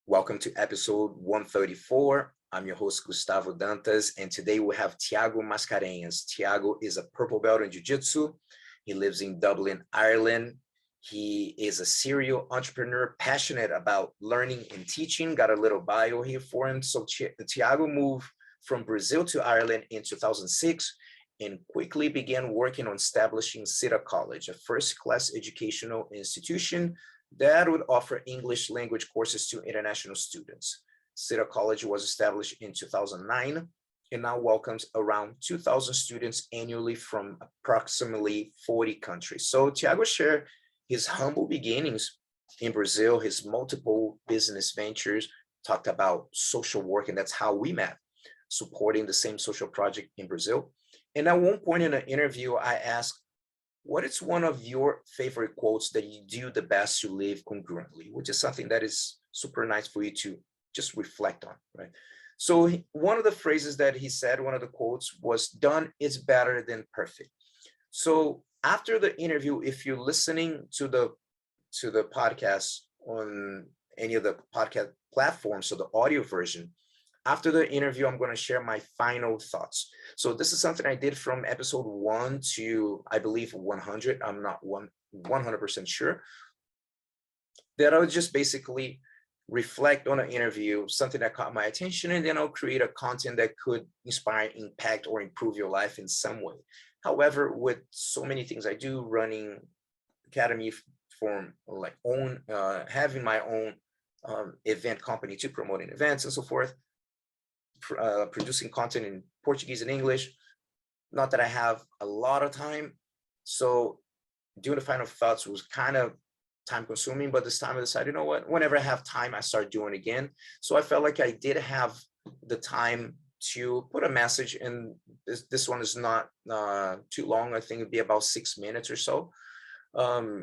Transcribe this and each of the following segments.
Welcome to episode 134. I'm your host, Gustavo Dantas, and today we have Tiago Mascarenhas. Tiago is a purple belt in Jiu-Jitsu. He lives in Dublin, Ireland. He is a serial entrepreneur, passionate about learning and teaching. Got a little bio here for him. So Tiago moved from Brazil to Ireland in 2006 and quickly began working on establishing SEDA College, a first-class educational institution that would offer English language courses to international students. SEDA College was established in 2009 and now welcomes around 2,000 students annually from approximately 40 countries. So Tiago shared his humble beginnings in Brazil, his multiple business ventures, talked about social work, and that's how we met, supporting the same social project in Brazil. And at one point in an interview, I asked, what is one of your favorite quotes that you do the best to live congruently, which is something that is super nice for you to just reflect on, right? So one of the phrases that he said, one of the quotes was, done is better than perfect. So after the interview, if you're listening to the podcast on any of the podcast platforms, so the audio version, after the interview, I'm going to share my final thoughts. So this is something I did from episode 1 to, I believe, 100. I'm not 100% sure. That I would just basically reflect on an interview, something that caught my attention, and then I'll create a content that could inspire, impact, or improve your life in some way. However, with so many things I do, running academy for like having my own event company to promoting events and so forth, producing content in Portuguese and English. Not that I have a lot of time. So doing the final thoughts was kind of time consuming, but this time I decided, you know what, whenever I have time, I start doing it again. So I felt like I did have the time to put a message, and this one is not too long. I think it'd be about 6 minutes or so.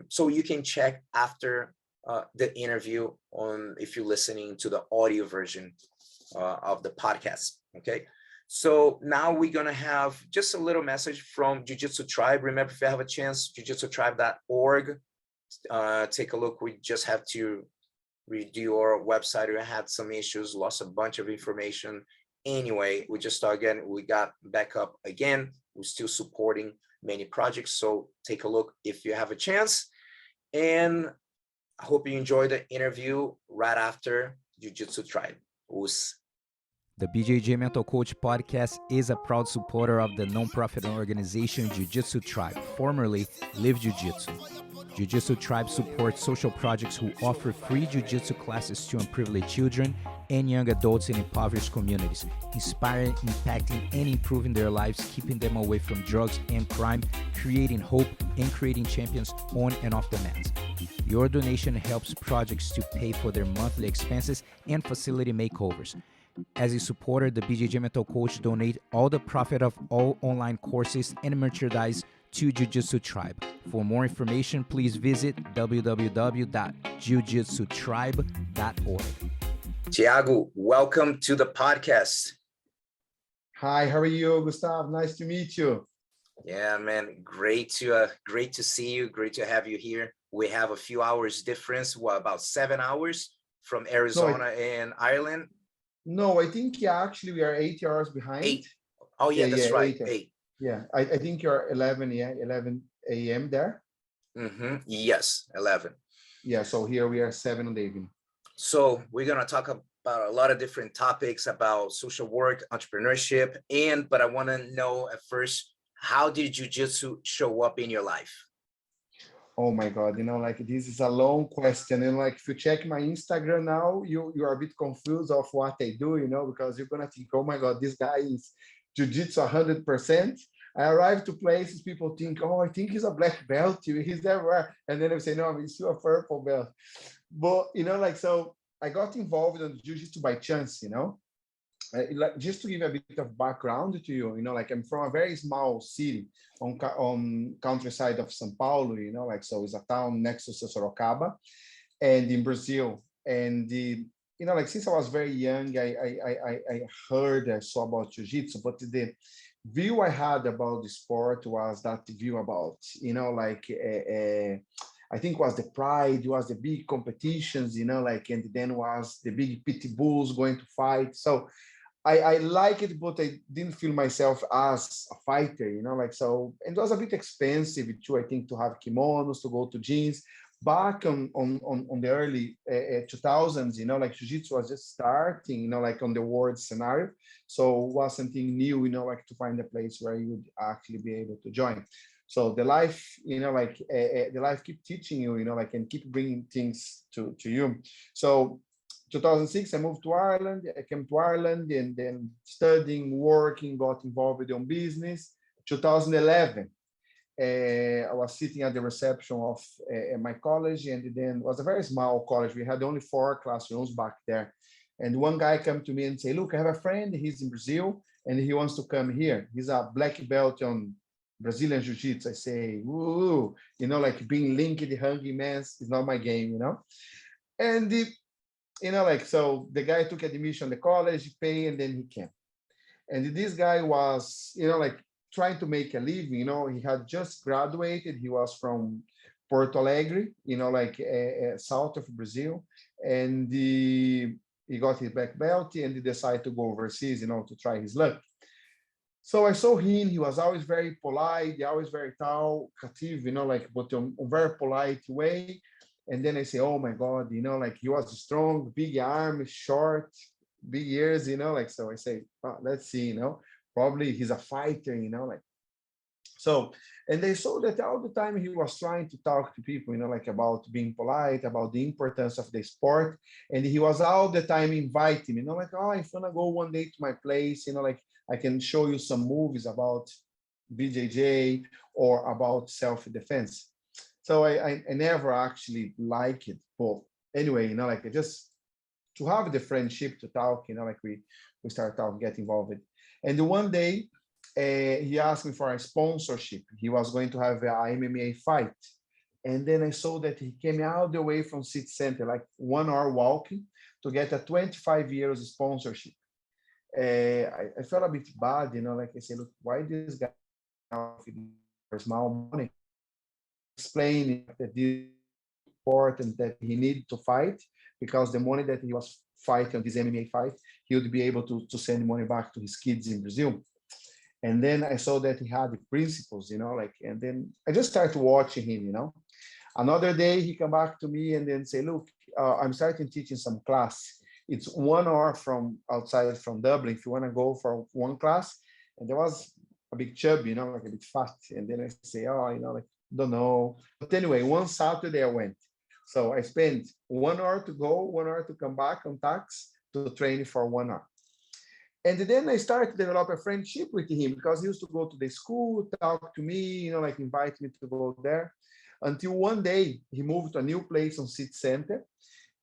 So you can check after the interview on, if you're listening to the audio version of the podcast. Okay, so now we're gonna have just a little message from Jiu-Jitsu Tribe. Remember, if you have a chance, jujitsutribe.org, take a look. We just have to redo our website. We had some issues, lost a bunch of information. Anyway, we just started again. We got back up again. We're still supporting many projects, so take a look if you have a chance. And I hope you enjoy the interview right after Jiu-Jitsu Tribe. The BJJ Mental Coach podcast is a proud supporter of the nonprofit organization Jiu-Jitsu Tribe, formerly Live Jiu-Jitsu. Jiu-Jitsu Tribe supports social projects who offer free jiu-jitsu classes to unprivileged children and young adults in impoverished communities, inspiring, impacting, and improving their lives, keeping them away from drugs and crime, creating hope, and creating champions on and off the mat. Your donation helps projects to pay for their monthly expenses and facility makeovers. As a supporter, the BJJ Mental Coach donate all the profit of all online courses and merchandise to Jiu-Jitsu Tribe. For more information, please visit www.jujitsutribe.org. Tiago, welcome to the podcast. Hi, how are you, Gustavo? Nice to meet you. Yeah, man, great to see you. Great to have you here. We have a few hours difference. About 7 hours from Arizona and Ireland? No, I think actually we are 8 hours behind. 8. Oh yeah, that's right. 8. Yeah, I think you're 11 a.m. there. Mm-hmm. Yes, 11. Yeah, so here we are 7 in the evening. So we're gonna talk about a lot of different topics about social work, entrepreneurship, but I want to know at first, how did Jiu-Jitsu show up in your life? Oh my God, like this is a long question. And like if you check my Instagram now, you are a bit confused of what I do, because you're gonna think, oh my God, this guy is Jiu-Jitsu 100%. I arrive to places, people think, oh, I think he's a black belt, he's everywhere. And then I say, no, I'm still a purple belt. But, so I got involved in Jiu-Jitsu by chance, just to give a bit of background to you, like I'm from a very small city on countryside of São Paulo, so it's a town next to Sorocaba and in Brazil. And since I was very young, I heard, I saw about Jiu-Jitsu, but the view I had about the sport was that view about, I think was the Pride, was the big competitions, like, and then was the big pit bulls going to fight. So I like it, but I didn't feel myself as a fighter, like, so, and it was a bit expensive too, I think, to have kimonos, to go to gyms. Back on the early 2000s, like jiu-jitsu was just starting, like on the world scenario. So it was something new, like to find a place where you would actually be able to join. So the life, like the life keep teaching you, like, and keep bringing things to you. So 2006, I moved to Ireland. I came to Ireland and then studying, working, got involved in business. 2011, I was sitting at the reception of my college, and then it was a very small college. We had only 4 classrooms back there. And one guy came to me and say, look, I have a friend, he's in Brazil, and he wants to come here. He's a black belt on Brazilian Jiu-Jitsu. I say, ooh, like being linked, hungry man is not my game, And like, so the guy took admission to the college, pay, and then he came. And this guy was, like trying to make a living, he had just graduated. He was from Porto Alegre, like south of Brazil. And he got his black belt and he decided to go overseas, to try his luck. So I saw him, he was always very polite, always very talkative, like, but in a very polite way. And then I say, oh my God, like he was strong, big arms, short, big ears, like, so I say, oh, let's see, probably he's a fighter, like. So, and they saw that all the time he was trying to talk to people, like about being polite, about the importance of the sport. And he was all the time inviting me, like, oh, if you want to go one day to my place, like I can show you some movies about BJJ or about self-defense. So I never actually like it. But anyway, like I just to have the friendship to talk, like we start talking, get involved. And one day he asked me for a sponsorship. He was going to have a MMA fight. And then I saw that he came all the way from City Center, like 1 hour walking to get a 25 years sponsorship. I felt a bit bad, like I said, look, why this guy for small money? Explaining that this is important, that he needed to fight because the money that he was fighting on this MMA fight, he would be able to send money back to his kids in Brazil. And then I saw that he had the principles, like, and then I just started watching him, Another day he come back to me and then say, look, I'm starting teaching some class. It's 1 hour from outside from Dublin. If you want to go for one class. And there was a big chub, like a bit fat. And then I say, oh, like, don't know. But anyway, one Saturday I went. So I spent 1 hour to go, 1 hour to come back on tax to train for 1 hour. And then I started to develop a friendship with him because he used to go to the school, talk to me, like invite me to go there. Until one day he moved to a new place on City Center,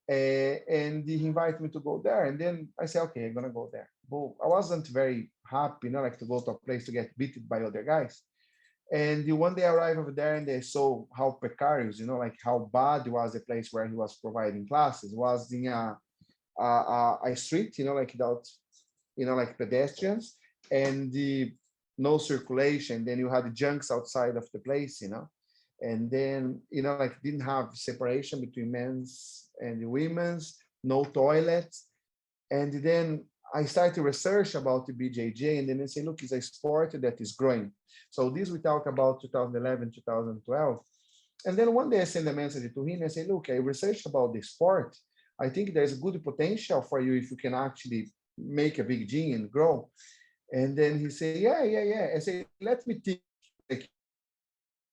and he invited me to go there. And then I said, okay, I'm gonna go there. But I wasn't very happy, like to go to a place to get beaten by other guys. And one day I arrived over there and they saw how precarious, like how bad was the place where he was providing classes. It was in a street, like without, like pedestrians and no circulation. Then you had the junks outside of the place, and then, like didn't have separation between men's and the women's, no toilets. And then I started to research about the BJJ, and then I say, look, it's a sport that is growing. So this we talk about 2011, 2012. And then one day I sent a message to him. I say, look, I researched about the sport. I think there's a good potential for you if you can actually make a big gym and grow. And then he said, yeah. I say, let me think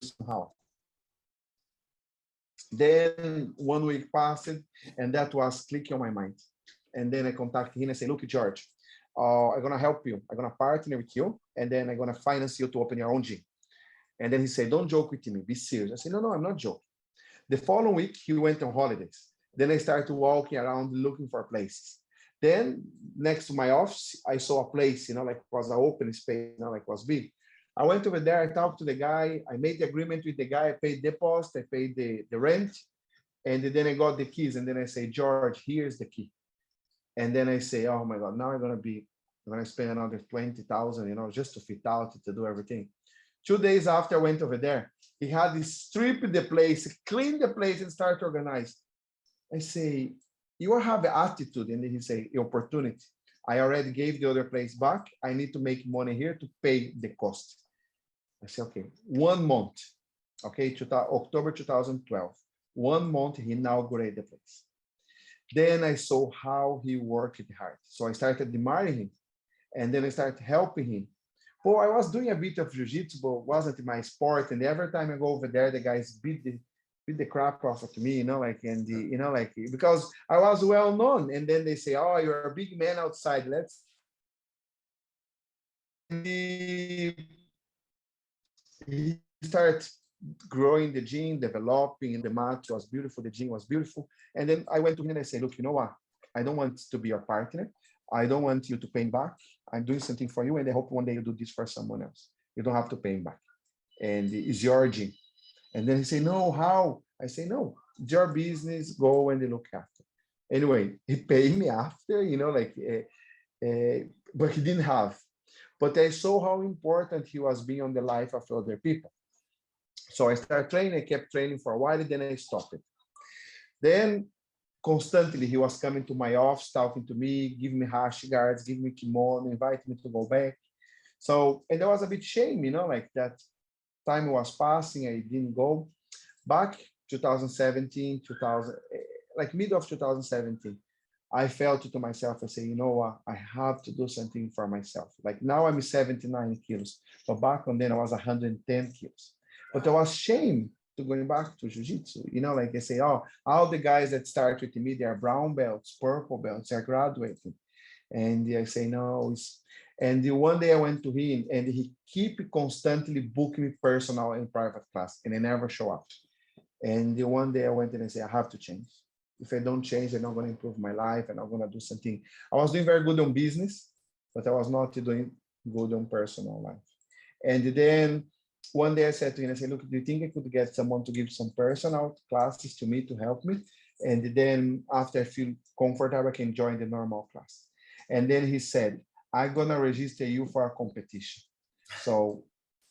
somehow. Then 1 week passed, and that was clicking on my mind. And then I contacted him and I say, look, George, I'm going to help you. I'm going to partner with you, and then I'm going to finance you to open your own gym. And then he said, don't joke with me, be serious. I said, no, I'm not joking. The following week, he went on holidays. Then I started walking around looking for places. Then next to my office, I saw a place, like it was an open space, like it was big. I went over there, I talked to the guy, I made the agreement with the guy, I paid deposit, I paid the rent, and then I got the keys. And then I say, George, here's the key. And then I say, oh my God, now I'm going to spend another 20,000, just to fit out, to do everything. 2 days after I went over there, he had to strip the place, clean the place, and start to organize. I say, you have the attitude, and then he say, opportunity. I already gave the other place back. I need to make money here to pay the cost. I say, okay, 1 month, okay, October 2012. 1 month, he inaugurated the place. Then I saw how he worked hard. So I started admiring him, and then I started helping him. Well, I was doing a bit of jiu-jitsu, but wasn't my sport. And every time I go over there, the guys beat the crap off of me, because I was well known. And then they say, oh, you're a big man outside. He started growing the gym, developing, and the mat was beautiful. The gym was beautiful. And then I went to him and I said, look, you know what? I don't want to be your partner. I don't want you to pay me back. I'm doing something for you, and I hope one day you do this for someone else. You don't have to pay me back. And it's your gym. And then he said, no, how? I say, no, it's your business, go and they look after. Anyway, he paid me after, but he didn't have. But I saw how important he was being on the life of other people. So I started training, I kept training for a while, then I stopped it. Then constantly he was coming to my office, talking to me, giving me hash guards, giving me kimono, inviting me to go back. So, and there was a bit shame, that time was passing, I didn't go. Back 2017, mid of 2017, I felt to myself, I say, you know what, I have to do something for myself. Like now I'm 79 kilos, but back then I was 110 kilos. But there was shame to going back to jiu-jitsu. I say, oh, all the guys that start with me, they are brown belts, purple belts, they're graduating. And I say, no. And one day I went to him and he keep constantly booking me personal and private class, and I never show up. And one day I went and I say, I have to change. If I don't change, I'm not going to improve my life, and I'm going to do something. I was doing very good on business, but I was not doing good on personal life. And then one day I said to him, I said, look, do you think I could get someone to give some personal classes to me to help me? And then after I feel comfortable, I can join the normal class. And then he said, I'm going to register you for a competition. So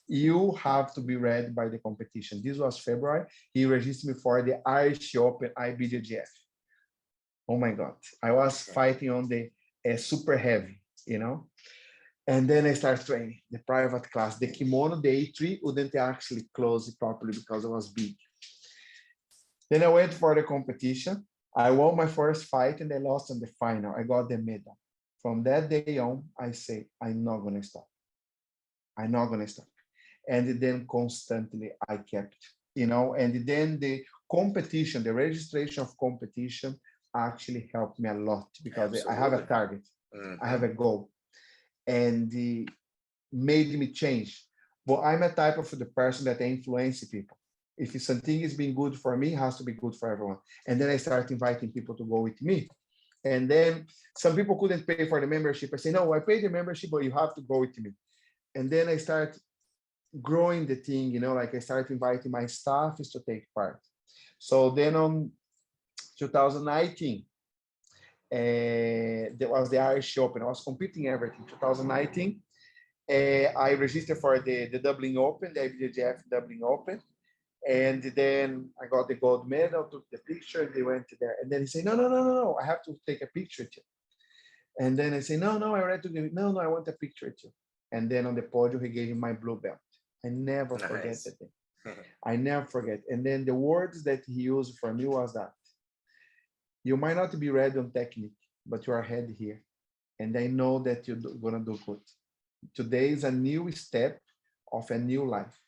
you have to be ready by the competition. This was February. He registered me for the Irish Open IBJJF. Oh my God. I was fighting on the super heavy, And then I started training the private class. The kimono, the A3, wouldn't actually close it properly because it was big. Then I went for the competition. I won my first fight and I lost in the final. I got the medal. From that day on, I say, I'm not going to stop. I'm not going to stop. And then constantly I kept, and then the competition, the registration of competition actually helped me a lot because Absolutely. I have a target. Mm-hmm. I have a goal. And made me change. But I'm a type of the person that influences people. If something is being good for me, it has to be good for everyone. And then I start inviting people to go with me. And then some people couldn't pay for the membership. I say, no, I pay the membership, but you have to go with me. And then I start growing the thing, I started inviting my staff to take part. So then on 2019, there was the Irish Open. I was competing everything. 2019, I registered for the Dublin Open, the IBJJF Dublin Open. And then I got the gold medal, took the picture, and they went there. And then he said, no, I have to take a picture with you. And then I say, no, I already took it. No, I want a picture with you. And then on the podium, he gave me my blue belt. I never forget that thing. I never forget. And then the words that he used for me was that, you might not be ready on technique, but you are ahead here. And I know that you're going to do good. Today is a new step of a new life.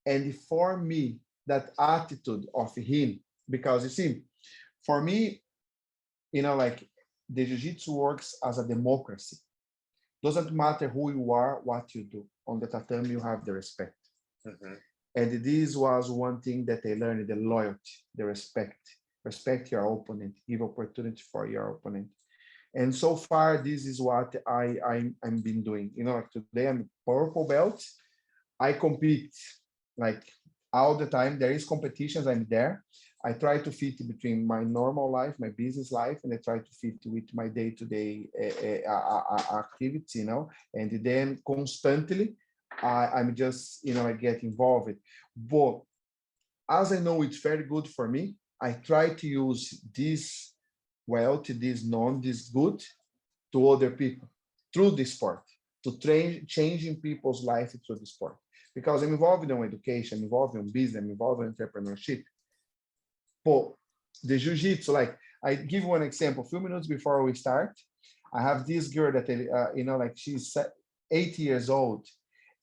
And for me, that attitude of him, because you see, for me, the jiu-jitsu works as a democracy. Doesn't matter who you are, what you do. On the tatami, you have the respect. Mm-hmm. And this was one thing that I learned, the loyalty, the respect. Respect your opponent, give opportunity for your opponent. And so far, this is what I'm been doing. Today I'm purple belt. I compete all the time. There is competitions, I'm there. I try to fit between my normal life, my business life, and I try to fit with my day-to-day activities, and then constantly I'm just, I get involved. But as I know it's very good for me, I try to use this wealth, this known, this good to other people through the sport, to train, changing people's life through the sport. Because I'm involved in education, I'm involved in business, I'm involved in entrepreneurship. But the jiu-jitsu, like I give one example, a few minutes before we start, I have this girl that, like she's 8 years old,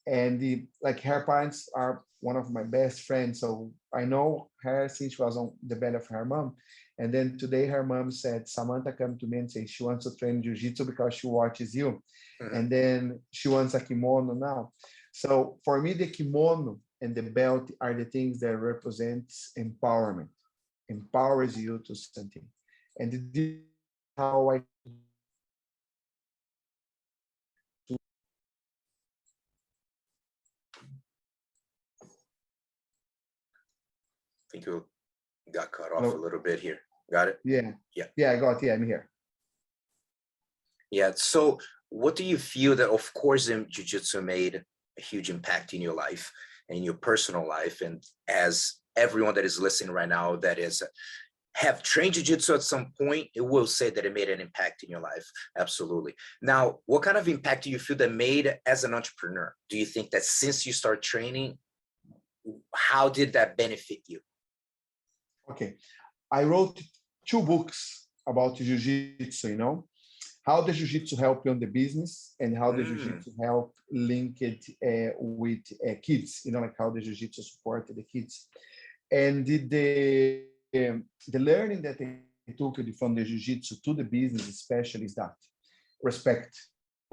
and like her parents are one of my best friends. So I know her since she was on the belly of her mom. And then today her mom said, Samantha come to me and say she wants to train jiu-jitsu because she watches you. Mhm. And then she wants a kimono now. So for me, the kimono and the belt are the things that represents empowerment, empowers you to something. And this is how I think you got cut off a know. little bit here. Got it? Yeah. Yeah. Yeah, I got, yeah, I'm here. Yeah. So what do you feel that, of course, jiu-jitsu made a huge impact in your life and in your personal life? And as everyone that is listening right now that is have trained jiu-jitsu at some point, it will say that it made an impact in your life. Absolutely. Now, what kind of impact do you feel that made as an entrepreneur? Do you think that since you start training, how did that benefit you? Okay. I wrote 2 books about jiu-jitsu, how the jiu-jitsu help you on the business and how the Mm, jiu-jitsu help link it with kids, like how the jiu-jitsu support the kids. And the learning that I took from the jiu-jitsu to the business especially is that respect,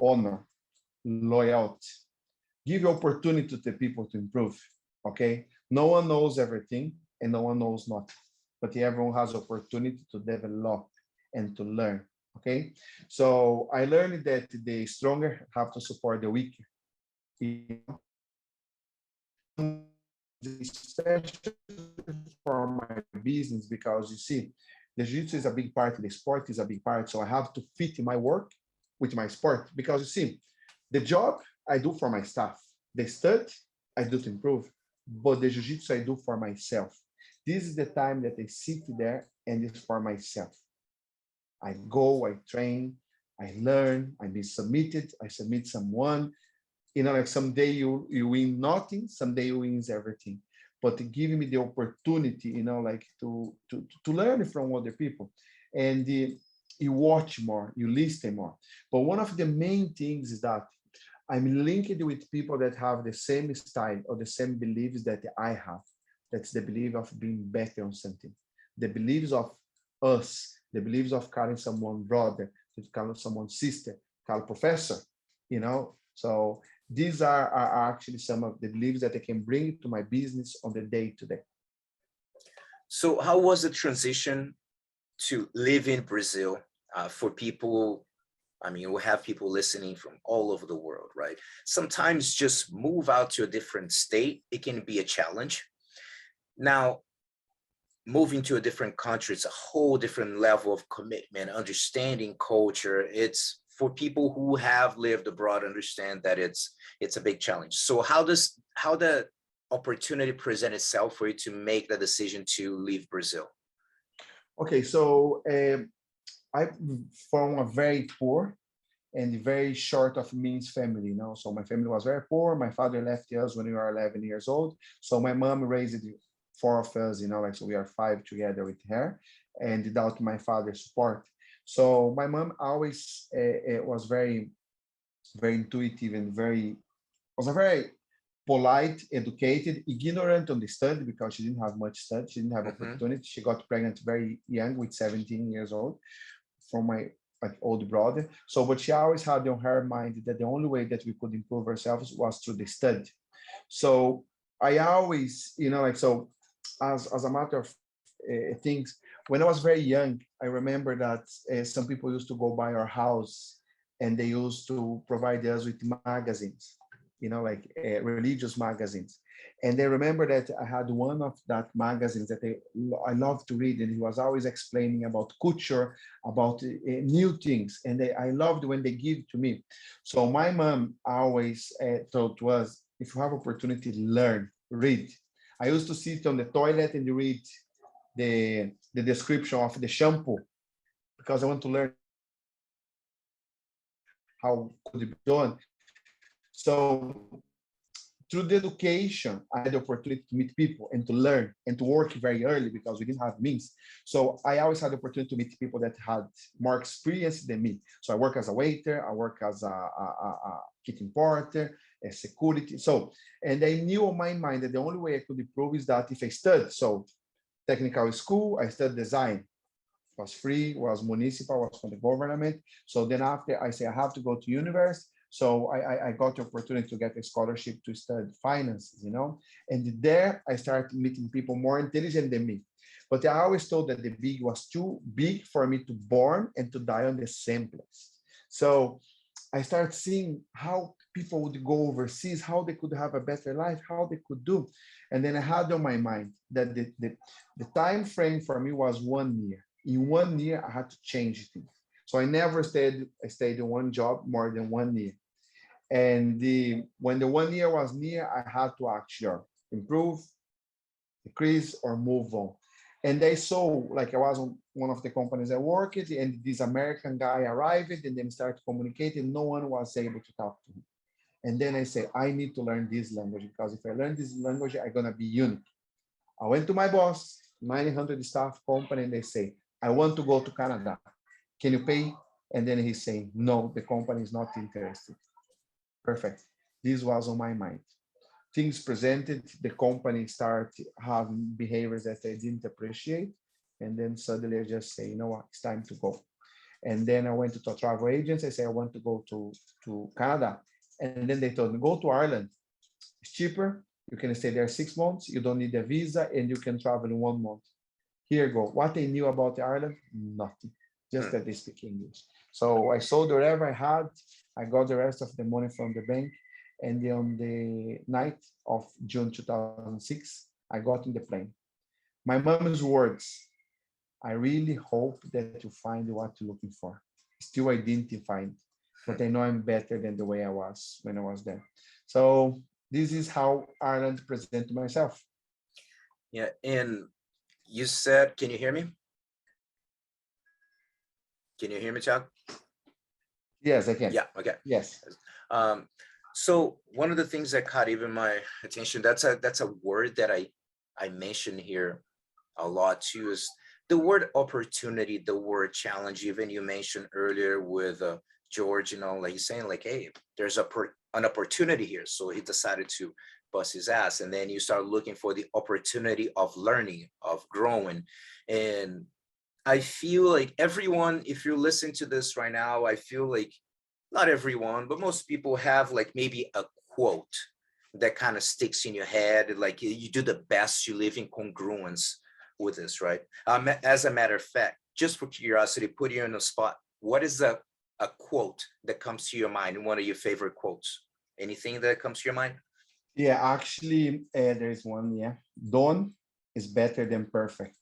honor, loyalty, give opportunity to the people to improve. Okay, no one knows everything and no one knows nothing, but everyone has opportunity to develop and to learn. Okay, so I learned that the stronger have to support the weaker, especially for my business, because you see, the jiu-jitsu is a big part, the sport is a big part, so I have to fit my work with my sport. Because you see, the job I do for my staff, the study I do to improve, but the jiu-jitsu I do for myself. This is the time that I sit there and it's for myself. I go, I train, I learn, I be submitted, I submit someone. Like someday you win nothing, someday you wins everything. But giving me the opportunity, like to learn from other people. And you watch more, you listen more. But one of the main things is that I'm linked with people that have the same style or the same beliefs that I have. That's the belief of being better on something. The beliefs of us, the beliefs of calling someone brother, to call someone sister, call professor, So these are actually some of the beliefs that I can bring to my business on the day to day. So how was the transition to live in Brazil for people? I mean, we have people listening from all over the world, right? Sometimes just move out to a different state, it can be a challenge. Now, moving to a different country, it's a whole different level of commitment, understanding culture. It's for people who have lived abroad, understand that it's a big challenge. So how the opportunity present itself for you to make the decision to leave Brazil? Okay, so I'm from a very poor and very short of means family, So my family was very poor. My father left us when we were 11 years old. So my mom raised 4 of us, like, so we are 5 together with her, and without my father's support. So my mom always was very, very intuitive and was a very polite, educated, ignorant on the study because she didn't have much study. She didn't have opportunity. She got pregnant very young with 17 years old from my older brother. So, but she always had on her mind that the only way that we could improve ourselves was through the study. So I always, so as a matter of things, when I was very young, I remember that some people used to go by our house and they used to provide us with magazines, religious magazines. And I remember that I had one of that magazines that I loved to read, and he was always explaining about culture, about new things, and I loved when they give to me. So my mom always told to us, if you have opportunity, learn, read. I used to sit on the toilet and read the description of the shampoo because I want to learn how could it be done. So through the education, I had the opportunity to meet people and to learn and to work very early because we didn't have means. So I always had the opportunity to meet people that had more experience than me. So I work as a waiter, I work as a kitchen porter, a security. So, and I knew on my mind that the only way I could improve is that if I studied. So technical school, I studied design. It was free, was municipal, was from the government. So then after I say I have to go to university. So I got the opportunity to get a scholarship to study finances, you know, and there I started meeting people more intelligent than me. But I always thought that the big was too big for me to born and to die on the same place. So I started seeing how people would go overseas, how they could have a better life, how they could do. And then I had on my mind that the time frame for me was 1 year. In 1 year, I had to change things. So I never stayed in one job more than 1 year. And when the 1 year was near, I had to actually improve, decrease, or move on. And they saw, like I was on one of the companies I worked at, and this American guy arrived and then started communicating. No one was able to talk to him. And then I say, I need to learn this language because if I learn this language, I'm going to be unique. I went to my boss, 900 staff company, and they say, I want to go to Canada. Can you pay? And then he's saying, no, the company is not interested. Perfect. This was on my mind. Things presented, the company started having behaviors that I didn't appreciate. And then suddenly I just say, you know what, it's time to go. And then I went to a travel agency. I said, I want to go to Canada. And then they told me, go to Ireland. It's cheaper. You can stay there 6 months. You don't need a visa and you can travel in 1 month. Here you go. What they knew about Ireland? Nothing. Just that they speak English. So I sold whatever I had. I got the rest of the money from the bank. And then on the night of June 2006, I got in the plane. My mom's words, I really hope that you find what you're looking for. Still, I didn't find, but I know I'm better than the way I was when I was there. So this is how Ireland present to myself. Yeah, and you said, can you hear me? Can you hear me, Tiago? Yes, I can. Yeah, okay. Yes. So one of the things that caught even my attention, that's a word that I mentioned here a lot too, is the word opportunity, the word challenge. Even you mentioned earlier with George, you know, like he's saying like, hey, there's an opportunity here. So he decided to bust his ass. And then you start looking for the opportunity of learning, of growing. And I feel like everyone, if you're listening to this right now, I feel like not everyone, but most people have like maybe a quote that kind of sticks in your head. Like you do the best, you live in congruence with this, right? As a matter of fact, just for curiosity, put you on the spot. What is a quote that comes to your mind? One of your favorite quotes? Anything that comes to your mind? Yeah, actually, there's one. Yeah, done is better than perfect.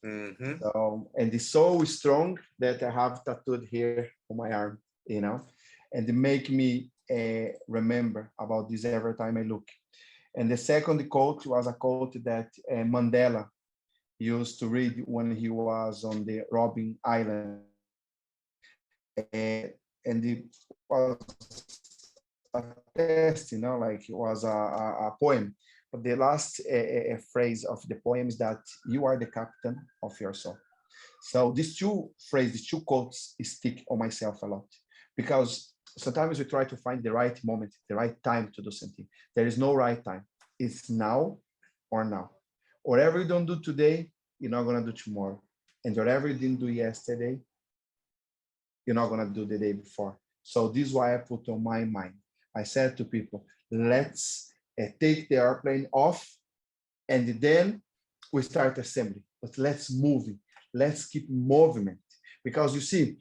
Mm-hmm. So, and it's so strong that I have tattooed here on my arm, you know, and it make me remember about this every time I look. And the second quote was a quote that Mandela used to read when he was on the Robben Island. And it was a test, you know, like it was a poem. But the last phrase of the poem is that you are the captain of your soul. So these two phrases, these two quotes stick on myself a lot because sometimes we try to find the right moment, the right time to do something. There is no right time. It's now or now. Whatever you don't do today, you're not going to do tomorrow. And whatever you didn't do yesterday, you're not going to do the day before. So this is why I put on my mind. I said to people, let's take the airplane off and then we start assembly. But let's move it. Let's keep movement. Because you see,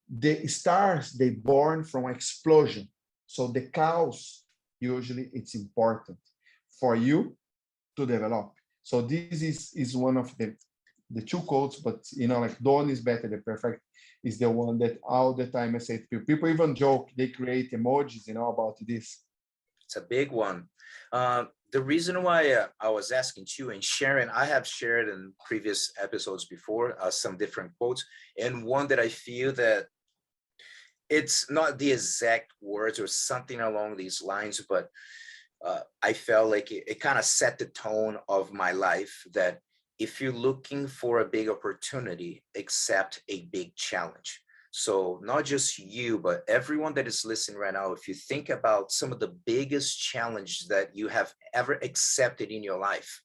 the stars, they born from explosion. So the chaos, usually it's important for you to develop. So this is one of the two quotes, but you know, like done is better than perfect is the one that all the time I say to people. People even joke, they create emojis, you know, about this. It's a big one. The reason why I was asking you and sharing, I have shared in previous episodes before some different quotes, and one that I feel that it's not the exact words or something along these lines, but I felt like it kind of set the tone of my life, that if you're looking for a big opportunity, accept a big challenge. So not just you, but everyone that is listening right now, if you think about some of the biggest challenges that you have ever accepted in your life,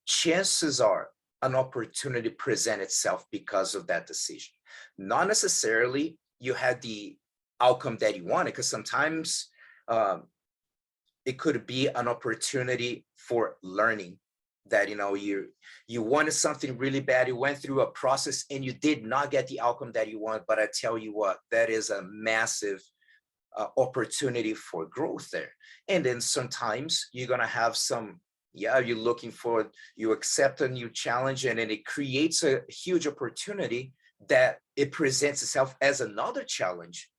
chances are an opportunity present itself because of that decision. Not necessarily you had the outcome that you wanted, because sometimes it could be an opportunity for learning, that you wanted something really bad, you went through a process and you did not get the outcome that you want, but I tell you what, that is a massive opportunity for growth there. And then sometimes you're going to have some, you're looking for, you accept a new challenge, and then it creates a huge opportunity that it presents itself as another challenge.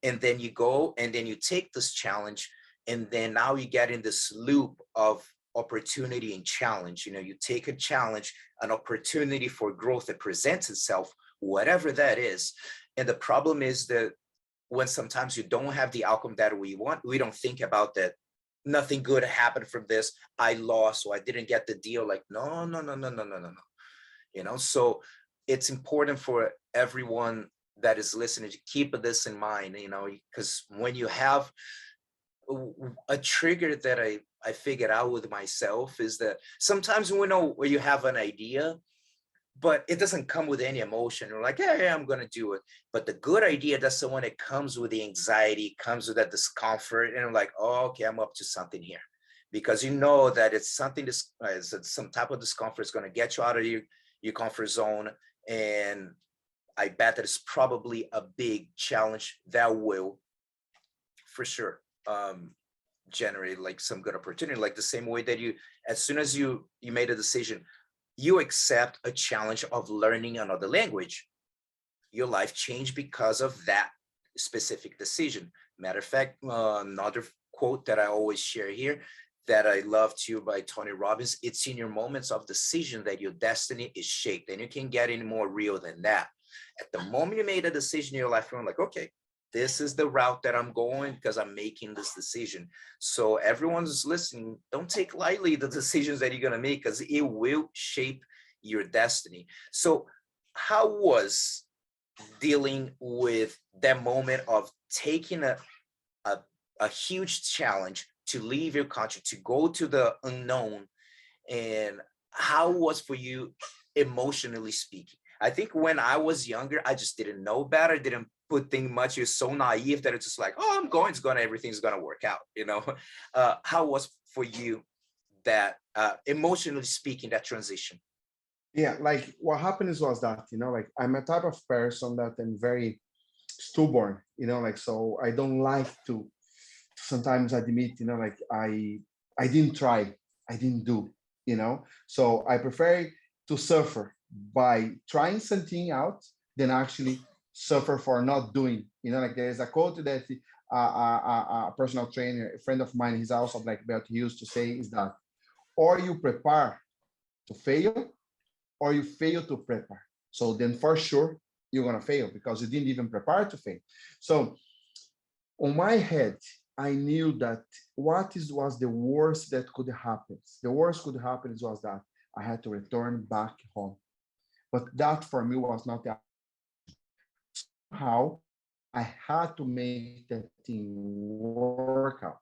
And then you go and then you take this challenge, and then now you get in this loop of opportunity and challenge. You take a challenge, an opportunity for growth that presents itself, whatever that is. And the problem is that when sometimes you don't have the outcome that we want, we don't think about that. Nothing good happened from this. I lost, or I didn't get the deal. Like, no. So it's important for everyone that is listening to keep this in mind, because when you have a trigger that I figured out with myself is that sometimes we know where you have an idea, but it doesn't come with any emotion. You're like, yeah, I'm going to do it. But the good idea, that's the one that comes with the anxiety, comes with that discomfort. And I'm like, oh, okay, I'm up to something here. Because you know that it's something, some type of discomfort is going to get you out of your comfort zone. And I bet that it's probably a big challenge that will, for sure, generate like some good opportunity. Like the same way that as soon as you made a decision, you accept a challenge of learning another language, your life changed because of that specific decision. Matter of fact, another quote that I always share here that I love too, by Tony Robbins, it's in your moments of decision that your destiny is shaped. And you can get any more real than that. At the moment you made a decision in your life, you're like, okay, this is the route that I'm going because I'm making this decision. So everyone's listening, don't take lightly the decisions that you're going to make, because it will shape your destiny. So how was dealing with that moment of taking a huge challenge to leave your country, to go to the unknown, and how was for you emotionally speaking? I think when I was younger, I just didn't know better, didn't put things much. You're so naive that it's just like, oh, I'm going, everything's going to work out, How was for you that, emotionally speaking, that transition? Yeah, like what happened was that, like I'm a type of person that I'm very stubborn, like, so I don't like to sometimes admit, like I didn't try, I didn't do, so I prefer to suffer by trying something out than actually suffer for not doing, like there's a quote that a personal trainer, a friend of mine, he's also black belt, he used to say is that, or you prepare to fail, or you fail to prepare. So then for sure, you're going to fail because you didn't even prepare to fail. So on my head, I knew that was the worst that could happen. The worst could happen was that I had to return back home. But that for me was not the somehow I had to make that thing work out.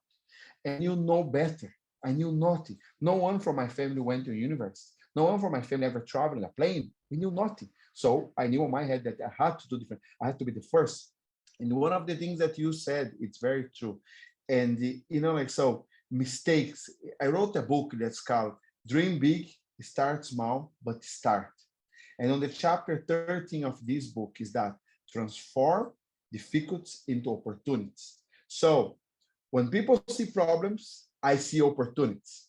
And you know better. I knew nothing. No one from my family went to university. No one from my family ever traveled in a plane. We knew nothing. So I knew in my head that I had to do different. I had to be the first. And one of the things that you said, it's very true. And like, so mistakes. I wrote a book that's called Dream Big, Start Small, but Start. And on the chapter 13 of this book is that transform difficulties into opportunities. So when people see problems, I see opportunities.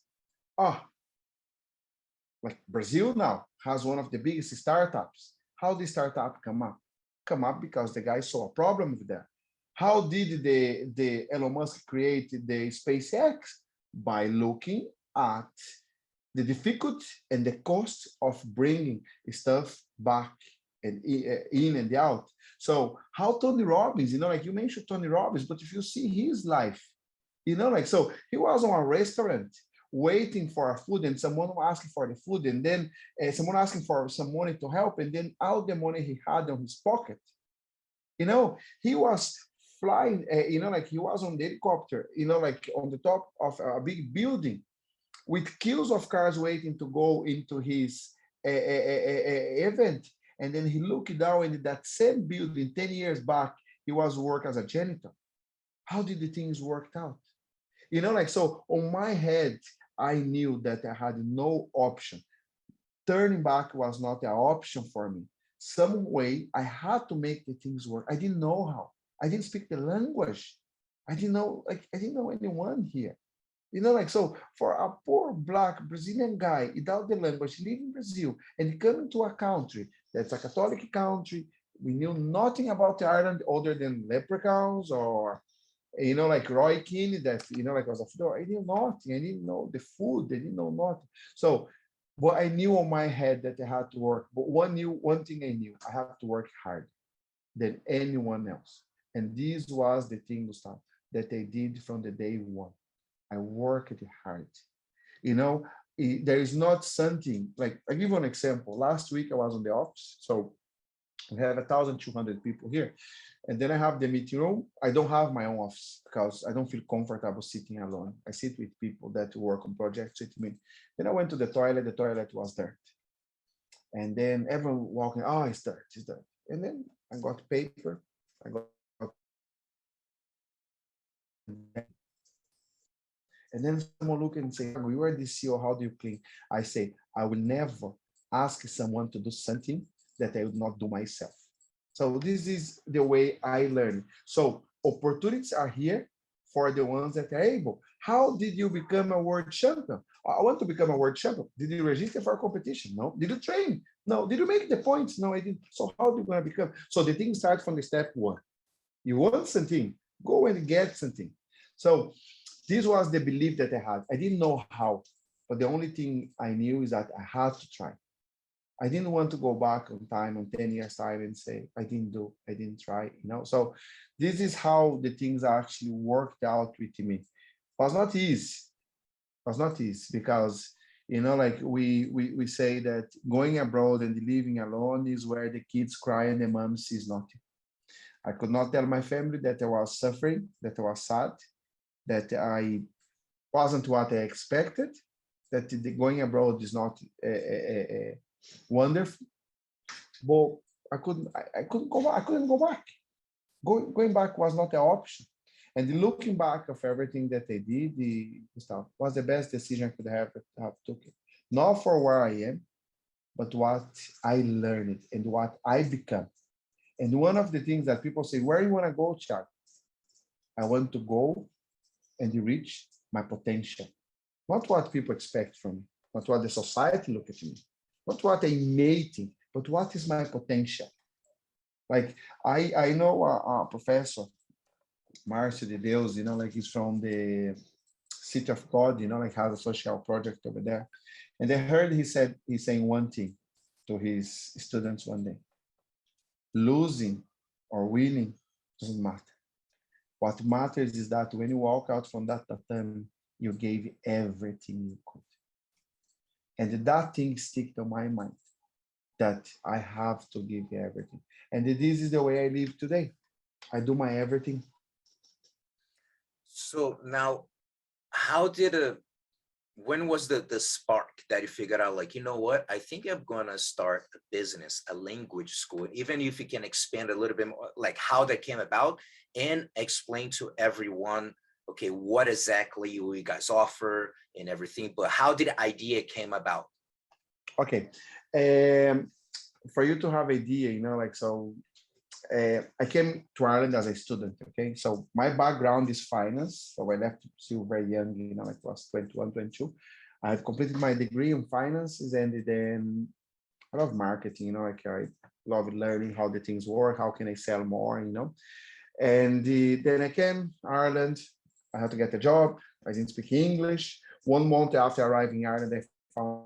Like Brazil now has one of the biggest startups. How did startup come up? Come up because the guy saw a problem with that. How did the Elon Musk create the SpaceX? By looking at the difficulty and the cost of bringing stuff back and in and out. So how Tony Robbins, like you mentioned Tony Robbins, but if you see his life, so he was on a restaurant waiting for a food and someone asking for the food, and then someone asking for some money to help, and then all the money he had on his pocket, he was flying, like he was on the helicopter, like on the top of a big building with queues of cars waiting to go into his event. And then he looked down in that same building 10 years back, he was working as a janitor. How did the things work out? So on my head, I knew that I had no option. Turning back was not an option for me. Some way I had to make the things work. I didn't know how. I didn't speak the language. I didn't know anyone here. So for a poor Black Brazilian guy without the language, living in Brazil and coming to a country that's a Catholic country, we knew nothing about Ireland other than leprechauns or, like Roy Keane, that, like was a floor. I knew nothing. I didn't know the food. I didn't know nothing. So, but I knew on my head that I had to work. But one thing I knew, I have to work harder than anyone else. And this was the thing, Gustavo, that I did from the day one. I worked hard. There is not something like, I give you an example. Last week I was on the office, so we have 1,200 people here, and then I have the meeting room. I don't have my own office because I don't feel comfortable sitting alone. I sit with people that work on projects with me. Then I went to the toilet was dirt, and then everyone walking, oh, it's dirt, and then I got paper, I got, and then someone look and say, you are the CEO, how do you clean? I say, I will never ask someone to do something that I would not do myself. So this is the way I learn. So opportunities are here for the ones that are able. How did you become a world champion? I want to become a world champion. Did you register for a competition? No. Did you train? No. Did you make the points? No, I didn't. So how do you going to become? So the thing starts from the step one. You want something, go and get something. So this was the belief that I had. I didn't know how, but the only thing I knew is that I had to try. I didn't want to go back on time, on 10 years time, and say, I didn't try, So this is how the things actually worked out with me. It was not easy. It was not easy because, like we say that going abroad and living alone is where the kids cry and the mom sees nothing. I could not tell my family that I was suffering, that I was sad, that I wasn't what I expected, that the going abroad is not wonderful. But I couldn't go back. I couldn't go back. Going back was not an option. And looking back of everything that I did, the stuff was the best decision I could have taken. Not for where I am, but what I learned and what I become. And one of the things that people say, where you want to go, Tiago? I want to go and reach my potential. Not what people expect from me, not what the society look at me, not what I may think, but what is my potential? Like I know a professor, Marcio de Deus, like he's from the City of God, like has a social project over there. And I heard he's saying one thing to his students one day. Losing or winning doesn't matter. What matters is that when you walk out from that tatami, you gave everything you could. And that thing stick to my mind, that I have to give everything. And this is the way I live today. I do my everything. So now, when was the spark that you figured out, like, you know what, I think I'm gonna start a business, a language school, even if you can expand a little bit more, like how that came about, and explain to everyone, okay, what exactly you guys offer and everything, but how did the idea came about? Okay. For you to have idea, I came to Ireland as a student, okay? So my background is finance. So I left still very young, like I was 21, 22. I had completed my degree in finances, and then I love marketing, like I love learning how the things work, how can I sell more, And then I came Ireland. I had to get a job. I didn't speak English. 1 month after arriving in Ireland, I found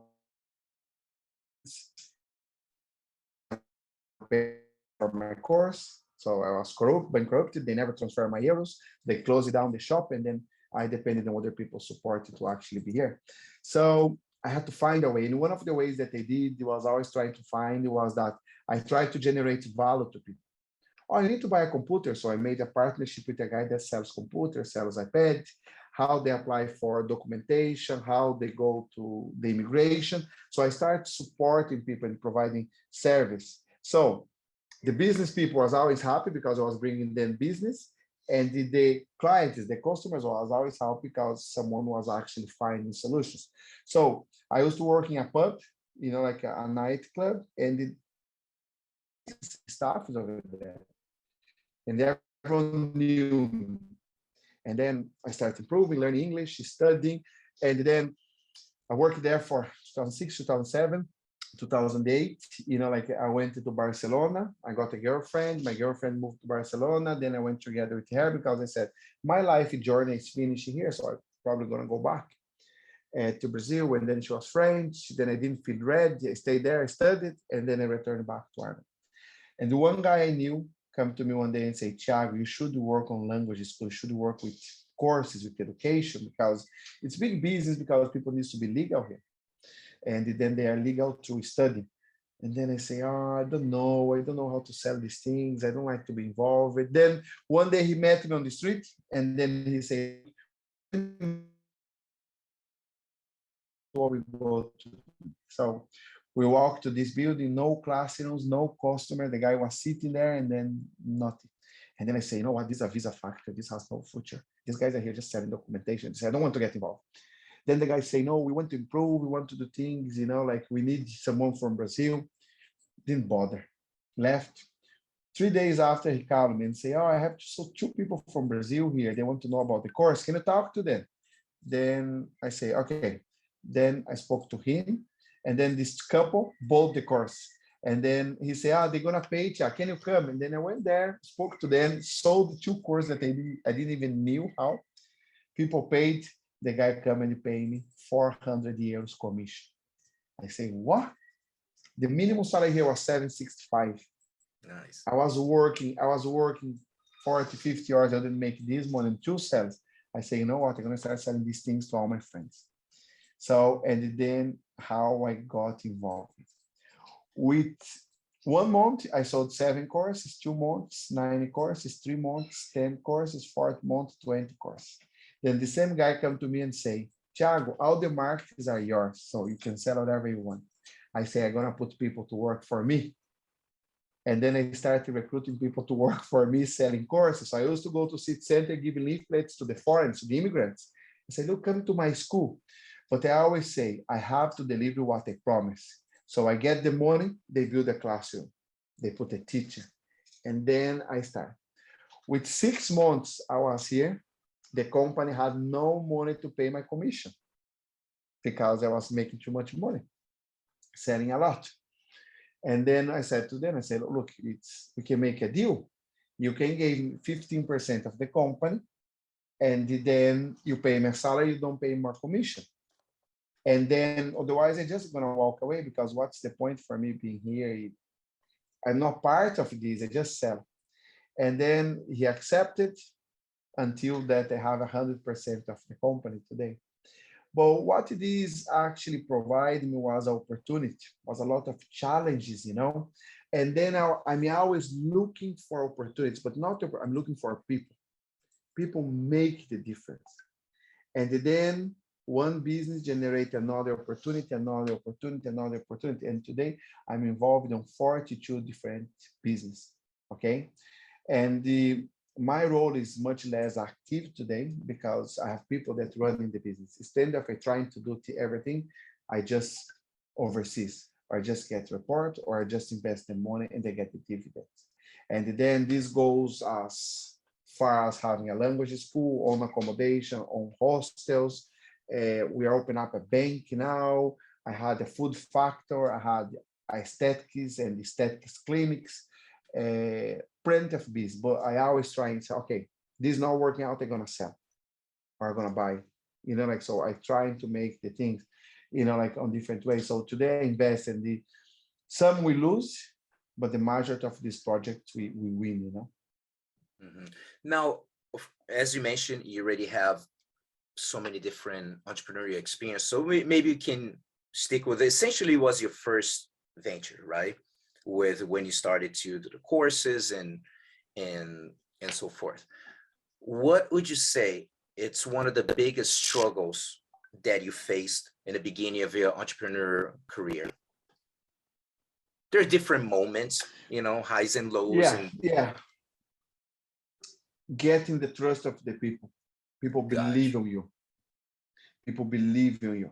for my course. So I was bankrupted. They never transferred my euros. They closed down the shop, and then I depended on other people's support to actually be here. So I had to find a way. And one of the ways that they did was always trying to find was that I tried to generate value to people. Oh, you need to buy a computer. So I made a partnership with a guy that sells computers, sells iPad, how they apply for documentation, how they go to the immigration. So I started supporting people and providing service. So the business people was always happy because I was bringing them business, and the clients, the customers was always happy because someone was actually finding solutions. So I used to work in a pub, like a nightclub, and the staff is over there, and everyone knew me. And then I started improving, learning English, studying, and then I worked there for 2006, 2007. 2008, I went to Barcelona. I got a girlfriend. My girlfriend moved to Barcelona. Then I went together with her because I said, my life journey is finishing here. So I'm probably going to go back to Brazil. And then she was French. Then I didn't feel ready. I stayed there, I studied, and then I returned back to Ireland. And the one guy I knew come to me one day and say, Tiago, you should work on language school. You should work with courses, with education, because it's big business, because people need to be legal here. And then they are legal to study. And then I say, I don't know how to sell these things. I don't like to be involved. Then one day he met me on the street, and then he said, what we go to. So we walked to this building, no classrooms, no customer. The guy was sitting there, and then nothing. And then I say, you know what, this is a visa factory. This has no future. These guys are here just selling documentation. I say, I don't want to get involved. Then the guys say, no, we want to improve. We want to do things, like we need someone from Brazil. Didn't bother. Left. 3 days after, he called me and say, I have two people from Brazil here. They want to know about the course. Can you talk to them? Then I say, okay. Then I spoke to him. And then this couple bought the course. And then he said, they're going to pay you. Can you come? And then I went there, spoke to them, sold the 2 courses that I didn't even knew how. People paid. The guy come and pay me 400 euros commission. I say, what? The minimum salary here was 765. Nice. I was working 40, 50 hours. I didn't make this more than 2 sales. I say, you know what? I'm going to start selling these things to all my friends. So, and then how I got involved. With 1 month, I sold 7 courses, 2 months, 9 courses, 3 months, 10 courses, 4th month, 20 courses. Then the same guy come to me and say, Tiago, all the markets are yours, so you can sell whatever you want. I say, I'm going to put people to work for me. And then I started recruiting people to work for me, selling courses. So I used to go to city center, give leaflets to the foreigners, to the immigrants. I say, look, come to my school. But I always say, I have to deliver what I promise. So I get the money, they build a classroom. They put a teacher. And then I start. With 6 months I was here, the company had no money to pay my commission because I was making too much money, selling a lot. And then I said to them, look, we can make a deal. You can give me 15% of the company, and then you pay my salary, you don't pay more commission. And then otherwise I'm just going to walk away, because what's the point for me being here? I'm not part of this, I just sell. And then he accepted, until that I have 100% of the company today. But what this actually provided me was opportunity, was a lot of challenges, And then I'm always looking for opportunities, but I'm looking for people. People make the difference. And then one business generates another opportunity, another opportunity, another opportunity. And today I'm involved in 42 different businesses, okay? And my role is much less active today because I have people that run in the business. Instead of trying to do everything, I just overseas, or I just get report, or I just invest the money and they get the dividends. And then this goes as far as having a language school, own accommodation, own hostels. We are opening up a bank now. I had a food factor. I had aesthetics and aesthetics clinics. plenty of bees, but I always try and say, okay, this is not working out, they're gonna sell or gonna buy. Like so I try to make the things, like on different ways. So today I invest in the some we lose, but the majority of these projects we win. Now, as you mentioned, you already have so many different entrepreneurial experience. So maybe you can stick with it. Essentially was your first venture, right? With when you started to do the courses and so forth. What would you say it's one of the biggest struggles that you faced in the beginning of your entrepreneur career? There are different moments, highs and lows. Yeah. Getting the trust of the people. People believe in you. People believe in you.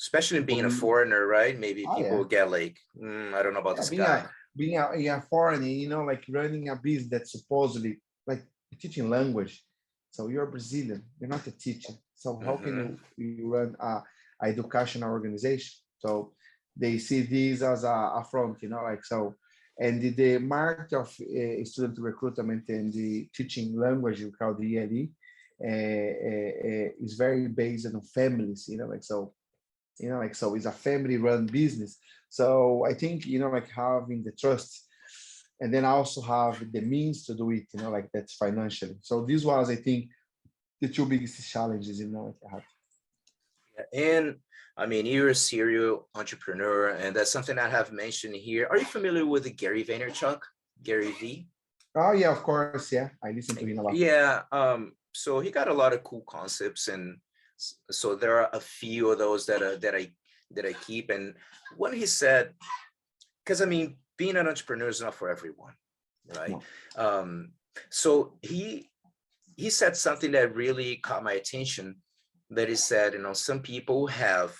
Especially being a foreigner, right? Maybe people get like, I don't know about this guy. Being a foreigner, like running a business that's supposedly like teaching language. So you're Brazilian, you're not a teacher. So how can you run a educational organization? So they see this as a front, like so. And the market of student recruitment and the teaching language, we call the ELE, is very based on families, like so. So it's a family-run business. So I think, like having the trust, and then also have the means to do it, like that's financially. So this was, I think, the two biggest challenges, like I had. And I mean, you're a serial entrepreneur, and that's something I have mentioned here. Are you familiar with the Gary Vaynerchuk, Gary V? Oh yeah, of course. Yeah, I listen to him a lot. Yeah. So he got a lot of cool concepts, and so there are a few of those that I keep. And when he said, because I mean, being an entrepreneur is not for everyone, right? No. So he said something that really caught my attention. That he said, some people have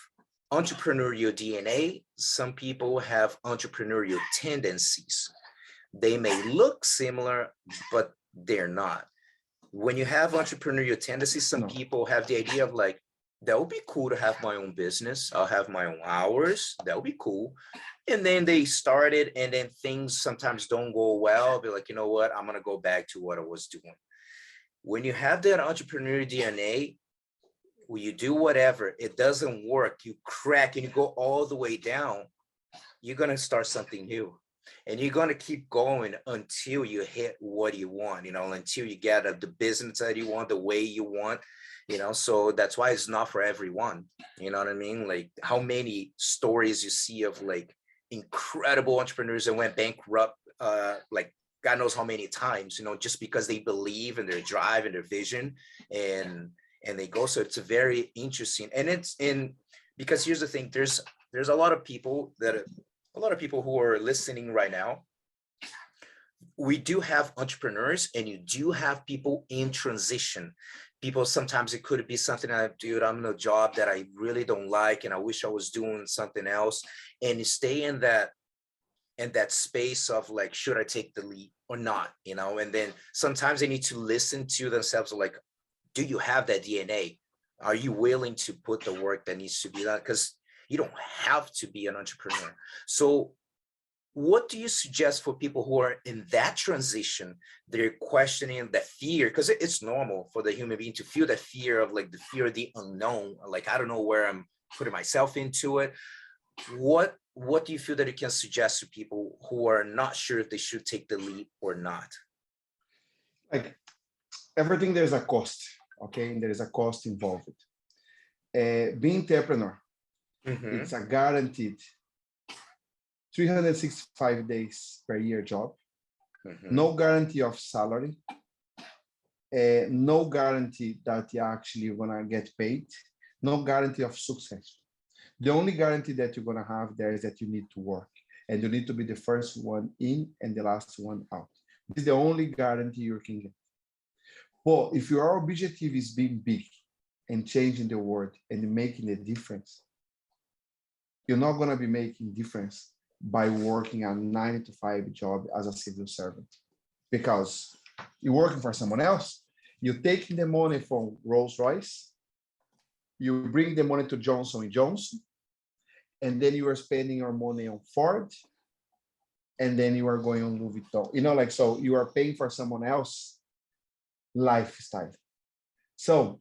entrepreneurial DNA, some people have entrepreneurial tendencies. They may look similar, but they're not. When you have entrepreneurial tendencies, some people have the idea of like, that would be cool to have my own business. I'll have my own hours. That would be cool. And then they started, and then things sometimes don't go well. Be like, you know what? I'm going to go back to what I was doing. When you have that entrepreneurial DNA, when you do whatever, it doesn't work, you crack and you go all the way down, you're going to start something new. And you're going to keep going until you hit what you want, until you get the business that you want, the way you want, so that's why it's not for everyone. You know what I mean? Like how many stories you see of like incredible entrepreneurs that went bankrupt, like God knows how many times, just because they believe in their drive and their vision and they go. So it's a very interesting, and it's in, because here's the thing, there's a lot of people who are listening right now. We do have entrepreneurs, and you do have people in transition. People, sometimes it could be something like, dude, I'm in a job that I really don't like, and I wish I was doing something else. And you stay in that space of like, should I take the leap or not? And then sometimes they need to listen to themselves, like, do you have that DNA? Are you willing to put the work that needs to be done? Because you don't have to be an entrepreneur. So what do you suggest for people who are in that transition? They're questioning that fear, because it's normal for the human being to feel that fear of like the fear of the unknown. Like, I don't know where I'm putting myself into it. What do you feel that you can suggest to people who are not sure if they should take the leap or not? Like everything, there's a cost. Okay, and there is a cost involved. Being entrepreneur, it's a guaranteed 365 days per year job. No guarantee of salary. No guarantee that you're actually gonna get paid. No guarantee of success. The only guarantee that you're gonna have there is that you need to work, and you need to be the first one in and the last one out. This is the only guarantee you can get. Well, if your objective is being big and changing the world and making a difference, you're not going to be making difference by working a 9-to-5 job as a civil servant, because you're working for someone else. You're taking the money from Rolls-Royce, you bring the money to Johnson & Johnson, and then you are spending your money on Ford, and then you are going on Louis Vuitton. You know, like, so you are paying for someone else lifestyle. So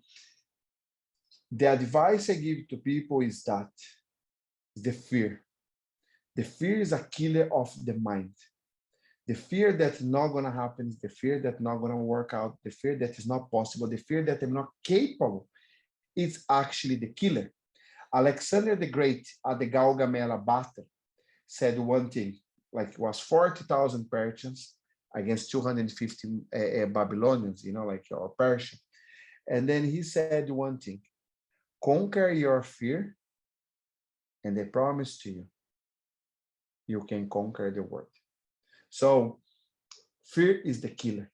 the advice I give to people is that the fear. The fear is a killer of the mind. The fear that's not going to happen, the fear that's not going to work out, the fear that is not possible, the fear that I'm not capable, is actually the killer. Alexander the Great at the Gaugamela battle said one thing, like it was 40,000 Persians against 250 Babylonians, you know, like or Persian. And then he said one thing, conquer your fear, and I promise to you, you can conquer the world. So fear is the killer,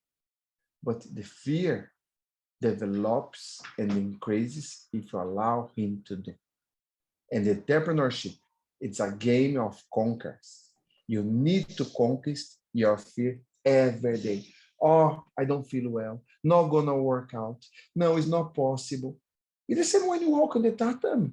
but the fear develops and increases if you allow him to do. And the entrepreneurship, it's a game of conquers. You need to conquest your fear every day. Oh, I don't feel well. Not gonna work out. No, it's not possible. It's the same when you walk on the tatami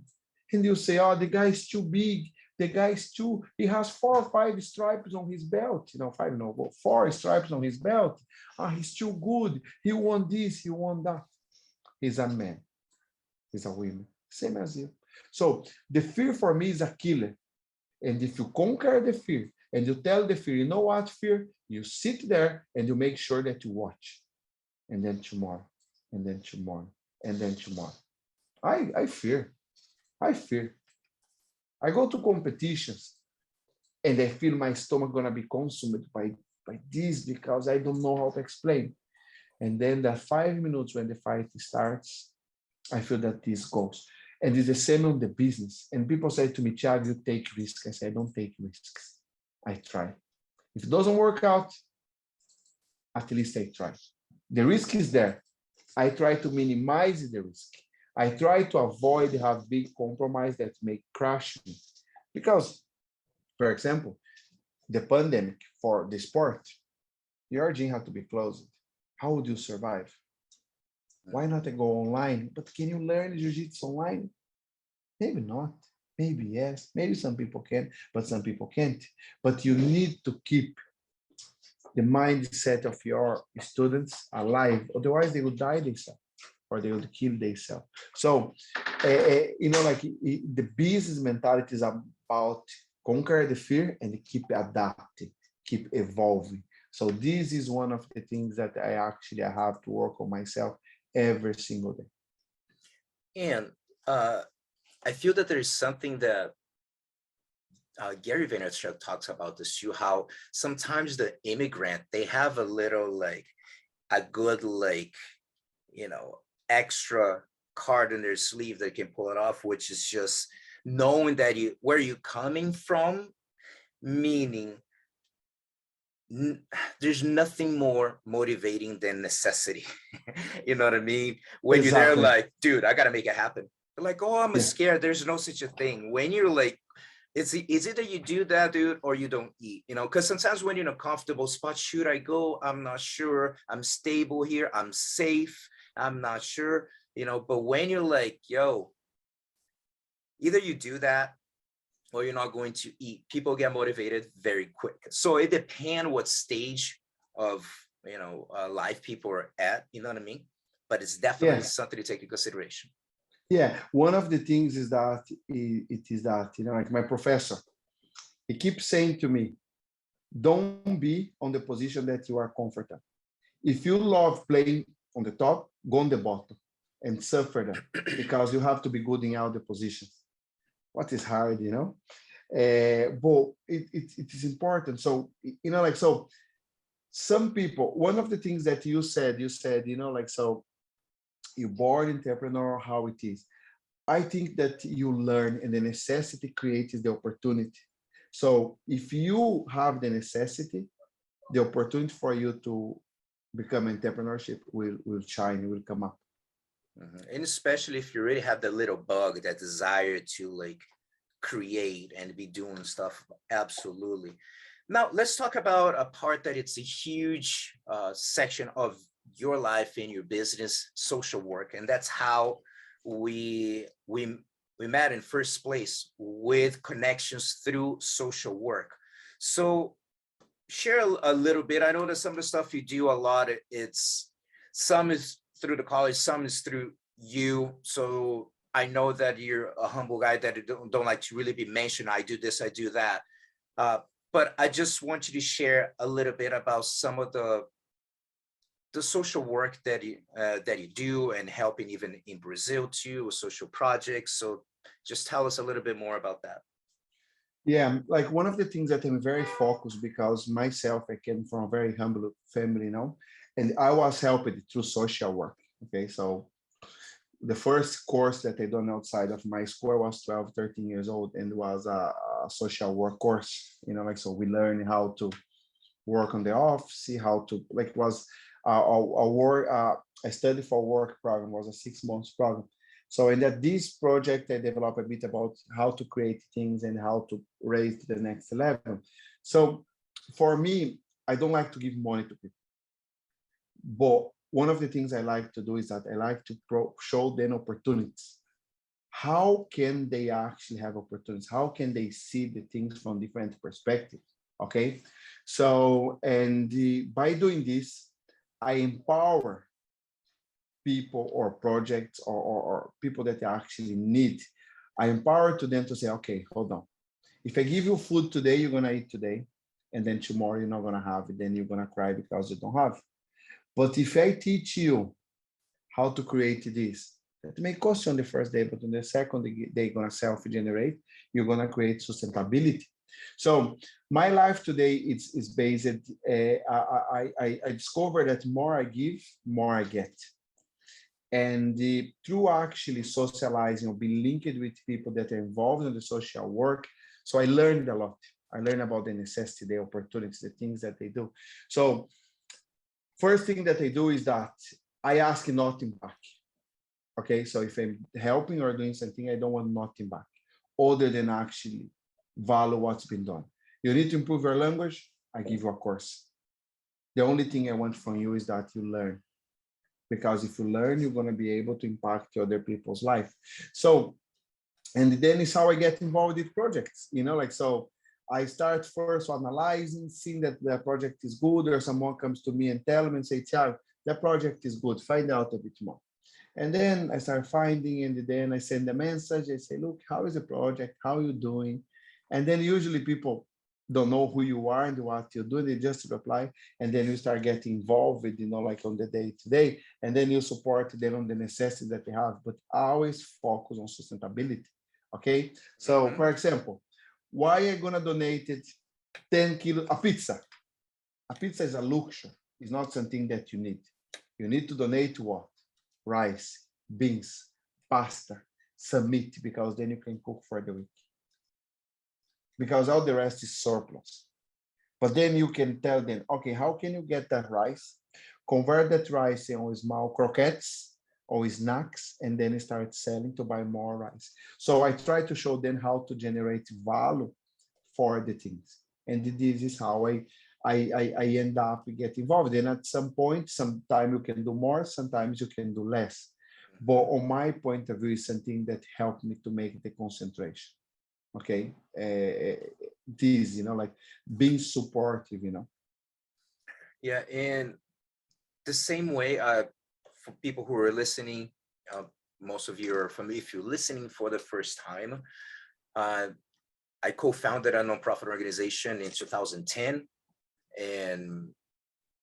and you say, oh, the guy is too big. The guy is too, he has 4 or 5 stripes on his belt. You know, 5, no, but 4 stripes on his belt. Ah, he's too good. He won this, he won that. He's a man. He's a woman. Same as you. So the fear for me is a killer. And if you conquer the fear and you tell the fear, you know what, fear? You sit there and you make sure that you watch. And then tomorrow, and then tomorrow, and then tomorrow. I fear. I fear. I go to competitions and I feel my stomach gonna be consumed by this because I don't know how to explain. And then the 5 minutes when the fight starts, I feel that this goes. And it's the same on the business. And people say to me, Tiago, you take risks. I say, I don't take risks. I try. If it doesn't work out, at least I try. The risk is there. I try to minimize the risk. I try to avoid have big compromise that may crash me. Because, for example, the pandemic for the sport, your gym had to be closed. How would you survive? Why not go online? But can you learn jiu-jitsu online? Maybe not. Maybe yes. Maybe some people can, but some people can't. But you need to keep the mindset of your students alive. Otherwise, they will die themselves or they will kill themselves. So, you know, like the business mentality is about conquer the fear and keep adapting, keep evolving. So this is one of the things that I have to work on myself every single day. And I feel that there is something that Gary Vaynerchuk talks about this too, how sometimes the immigrant, they have a little like a good like, you know, extra card in their sleeve that can pull it off, which is just knowing that where you're coming from, meaning there's nothing more motivating than necessity. You know what I mean? When Exactly. You're there like, dude, I gotta make it happen. They're like, oh, I'm scared. There's no such a thing. When you're like, it's either you do that, dude, or you don't eat, you know, because sometimes when you're in a comfortable spot, should I go? I'm not sure. I'm stable here. I'm safe. I'm not sure, you know, but when you're like, yo, either you do that or you're not going to eat, people get motivated very quick. So it depends what stage of, you know, life people are at, you know what I mean? But it's definitely something to take into consideration. Yeah, one of the things is that it is that, you know, like my professor, he keeps saying to me, don't be on the position that you are comfortable. If you love playing on the top, go on the bottom and suffer them because you have to be good in all the positions. What is hard, you know? But it is important. So, you know, like, so some people, one of the things that you said, you know, like, so you're born entrepreneur, how it is. I think that you learn and the necessity creates the opportunity. So if you have the necessity, the opportunity for you to become entrepreneurship will shine, will come up. And especially if you really have the little bug, that desire to like create and be doing stuff. Absolutely. Now let's talk about a part that it's a huge section of your life and your business, social work. And that's how we met in first place, with connections through social work. So share a little bit. I know that some of the stuff you do a lot, some is through the college, some is through you. So I know that you're a humble guy that don't like to really be mentioned. I do this, I do that. But I just want you to share a little bit about some of the social work that you do, and helping even in Brazil too, with social projects. So just tell us a little bit more about that. Yeah, like one of the things that I'm very focused, because myself, I came from a very humble family, and I was helped through social work. Okay, so the first course that I done outside of my school, I was 12, 13 years old, and was a social work course, like, so we learned how to work on the office, how to, like, was a work, a study for work program, was a 6 months program. So in this project, I developed a bit about how to create things and how to raise to the next level. So for me, I don't like to give money to people, but one of the things I like to do is that I like to show them opportunities. How can they actually have opportunities? How can they see the things from different perspectives? Okay, so by doing this, I empower people or projects or people that actually need. I empower to them to say, okay, hold on. If I give you food today, you're gonna eat today, and then tomorrow you're not gonna have it. Then you're gonna cry because you don't have it. But if I teach you how to create this, that may cost you on the first day, but on the second day, they're gonna self-generate. You're gonna create sustainability. So my life today is based. I discovered that more I give, more I get. And through actually socializing or being linked with people that are involved in the social work, so I learned a lot. I learned about the necessity, the opportunities, the things that they do. So first thing that I do is that I ask nothing back. Okay, so if I'm helping or doing something, I don't want nothing back, other than actually value what's been done. You need to improve your language, I give you a course. The only thing I want from you is that you learn. Because if you learn, you're going to be able to impact other people's life. So, and then it's how I get involved with projects, like, so I start first analyzing, seeing that the project is good, or someone comes to me and tell me and say, Tiago, that project is good, find out a bit more. And then I start finding, and then I send a message, I say, look, how is the project? How are you doing? And then usually people don't know who you are and what you're doing, they just reply, and then you start getting involved with, like on the day-to-day, and then you support them on the necessity that they have, but always focus on sustainability, okay? So, for example, why are you gonna donate 10 kilos, a pizza? A pizza is a luxury, it's not something that you need. You need to donate what? Rice, beans, pasta, some meat, because then you can cook for the week. Because all the rest is surplus. But then you can tell them, okay, how can you get that rice? Convert that rice in small croquettes or snacks, and then start selling to buy more rice. So I try to show them how to generate value for the things. And this is how I end up get involved. And at some point, sometimes you can do more, sometimes you can do less. But on my point of view, it's something that helped me to make the concentration. Okay, this, like being supportive, Yeah, and the same way, for people who are listening, most of you are familiar. If you're listening for the first time, I co-founded a nonprofit organization in 2010, and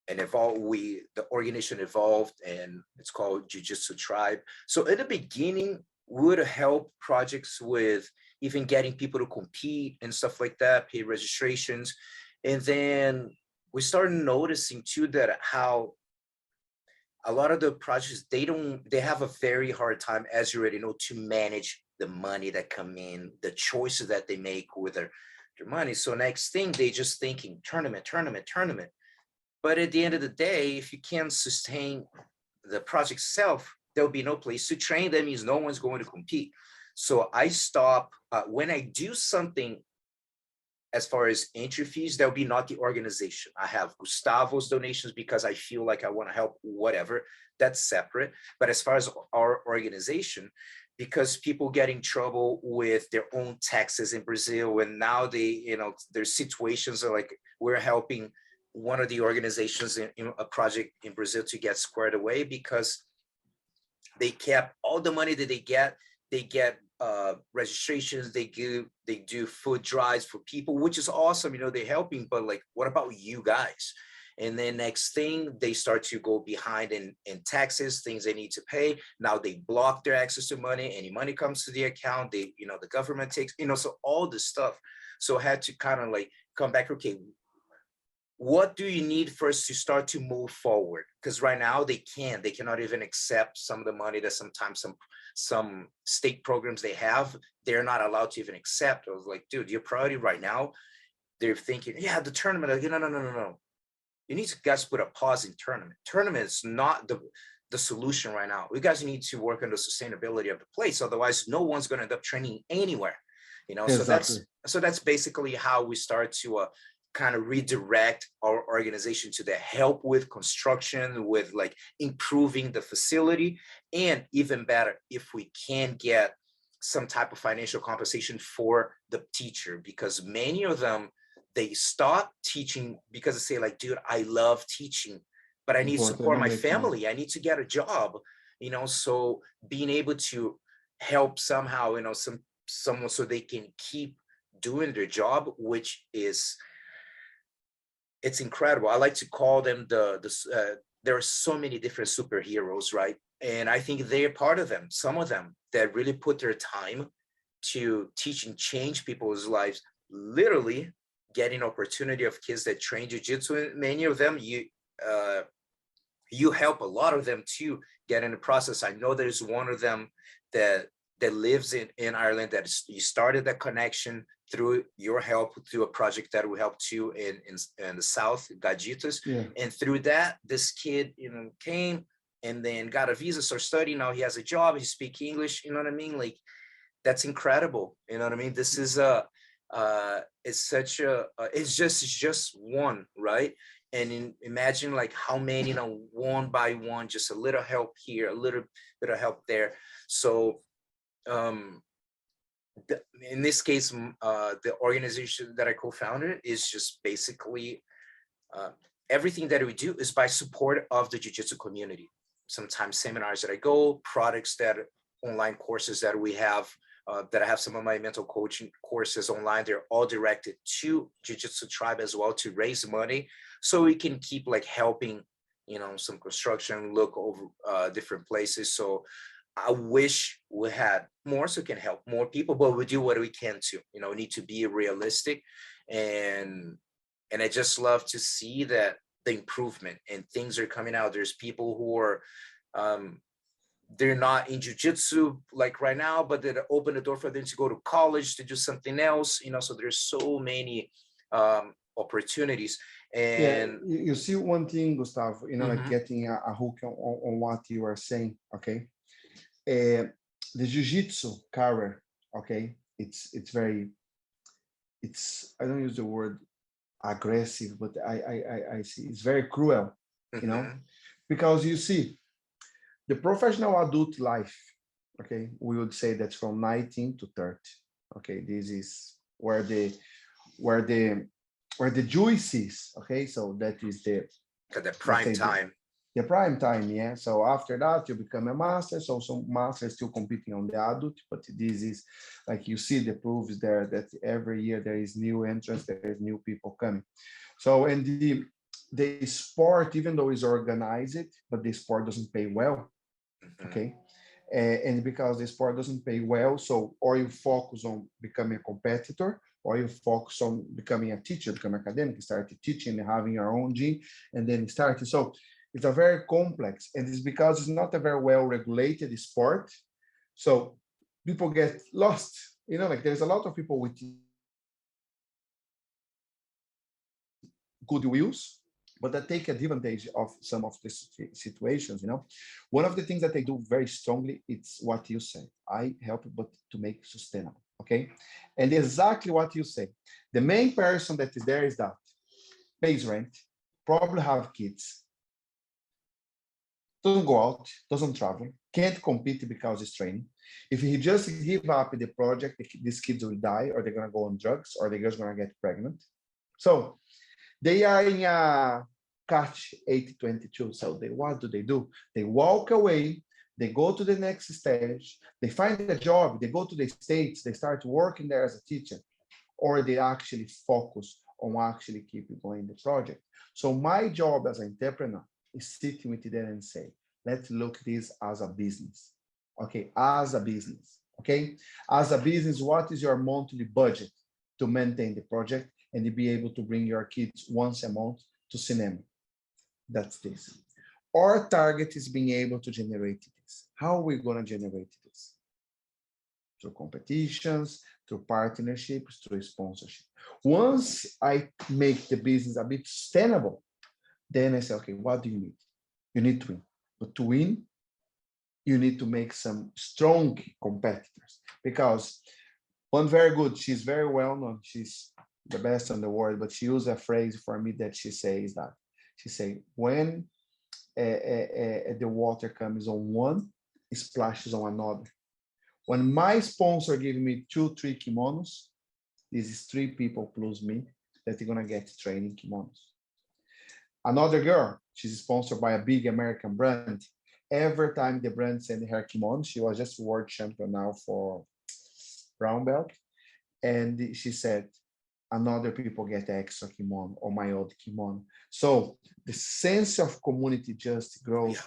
the organization evolved, and it's called Jiu-Jitsu Tribe. So in the beginning, we would help projects with even getting people to compete and stuff like that, pay registrations. And then we started noticing too that how a lot of the projects, they have a very hard time, as you already know, to manage the money that come in, the choices that they make with their money. So next thing, they just thinking tournament. But at the end of the day, if you can't sustain the project itself, there'll be no place to train. That means no one's going to compete. So I stop when I do something as far as entry fees, there'll be not the organization. I have Gustavo's donations because I feel like I want to help, whatever, that's separate. But as far as our organization, because people get in trouble with their own taxes in Brazil. And now there's situations like we're helping one of the organizations in a project in Brazil to get squared away because they kept all the money that they get registrations, they do food drives for people, which is awesome, they're helping, but like, what about you guys? And then next thing, they start to go behind in taxes, things they need to pay. Now they block their access to money. Any money comes to the account, the government takes, so all this stuff. So I had to kind of like come back, okay, what do you need first to start to move forward? Because right now they cannot even accept some of the money that sometimes some state programs they have, they're not allowed to even accept. I was like, dude, your priority right now, they're thinking, yeah, the tournament. Like, no. You need to guys put a pause in tournament. Tournament is not the solution right now. We guys need to work on the sustainability of the place. Otherwise, no one's going to end up training anywhere. Exactly. So that's basically how we start to kind of redirect our organization to the help with construction, with like improving the facility, and even better, if we can get some type of financial compensation for the teacher, because many of them, they stop teaching because they say like, dude, I love teaching, but I need to support my family. I need to get a job, so being able to help somehow, someone so they can keep doing their job, which is, it's incredible. I like to call them there are so many different superheroes, right? And I think they're part of them, some of them that really put their time to teach and change people's lives, literally getting opportunity of kids that train jiu-jitsu. And many of them, you help a lot of them to get in the process. I know there's one of them that lives in Ireland, that you started that connection through your help, through a project that we helped too in the South, Gajitas. Yeah. And through that, this kid, came and then got a visa, started studying. Now he has a job, he speaks English, you know what I mean? Like, that's incredible. You know what I mean? This is it's such a, it's just one, right? And imagine like how many, one by one, just a little help here, a little bit of help there. So in this case, the organization that I co-founded is just basically everything that we do is by support of the jiu-jitsu community. Sometimes seminars that I go, products online courses that we have, that I have some of my mental coaching courses online. They're all directed to Jiu-Jitsu Tribe as well, to raise money so we can keep like helping, some construction, look over different places. So I wish we had more so we can help more people, but we do what we can to, we need to be realistic. And I just love to see that the improvement and things are coming out. There's people who are, they're not in jiu-jitsu like right now, but they open the door for them to go to college, to do something else, so there's so many opportunities. And you see one thing, Gustavo, like getting a hook on what you are saying, okay? The jiu-jitsu career, okay, it's very, I don't use the word aggressive, but I see it's very cruel, because you see, the professional adult life, okay, we would say that's from 19 to 30. Okay, this is where the juice is. Okay, so that is the prime time. The prime time, yeah. So after that, you become a master. So some masters still competing on the adult, but this is like you see the proofs there that every year there is new entrants, there is new people coming. So and the sport, even though it's organized, but the sport doesn't pay well. Okay, and because the sport doesn't pay well, so or you focus on becoming a competitor, or you focus on becoming a teacher, become academic, start teaching and having your own gym, and then start. So it's a very complex, and it's because it's not a very well regulated sport. So people get lost. Like there's a lot of people with good wills, but that take advantage of some of these situations. One of the things that they do very strongly, it's what you say. I help, but to make sustainable. Okay, and exactly what you say. The main person that is there is that pays rent, probably have kids, doesn't go out, doesn't travel, can't compete because it's training. If he just give up the project, these kids will die, or they're gonna go on drugs, or they're just gonna get pregnant. So they are in a catch 80-22. So what do? They walk away, they go to the next stage, they find a job, they go to the States, they start working there as a teacher, or they actually focus on actually keeping going the project. So my job as an entrepreneur is sitting with them and say, let's look at this as a business. Okay, as a business. Okay, as a business, what is your monthly budget to maintain the project and to be able to bring your kids once a month to cinema? That's this. Our target is being able to generate this. How are we going to generate this? Through competitions, through partnerships, through sponsorship. Once I make the business a bit sustainable, then I say, okay, what do you need? You need to win. But to win, you need to make some strong competitors. Because one very good, she's very well known, she's the best in the world, but she used a phrase for me that she says that. She say, when the water comes on one, it splashes on another. When my sponsor gave me 2-3 kimonos, this is 3 people plus me that are gonna get training kimonos. Another girl, she's sponsored by a big American brand. Every time the brand sent her kimono, she was just world champion now for brown belt. And she said, another people get extra kimono or my old kimono. So the sense of community just grows.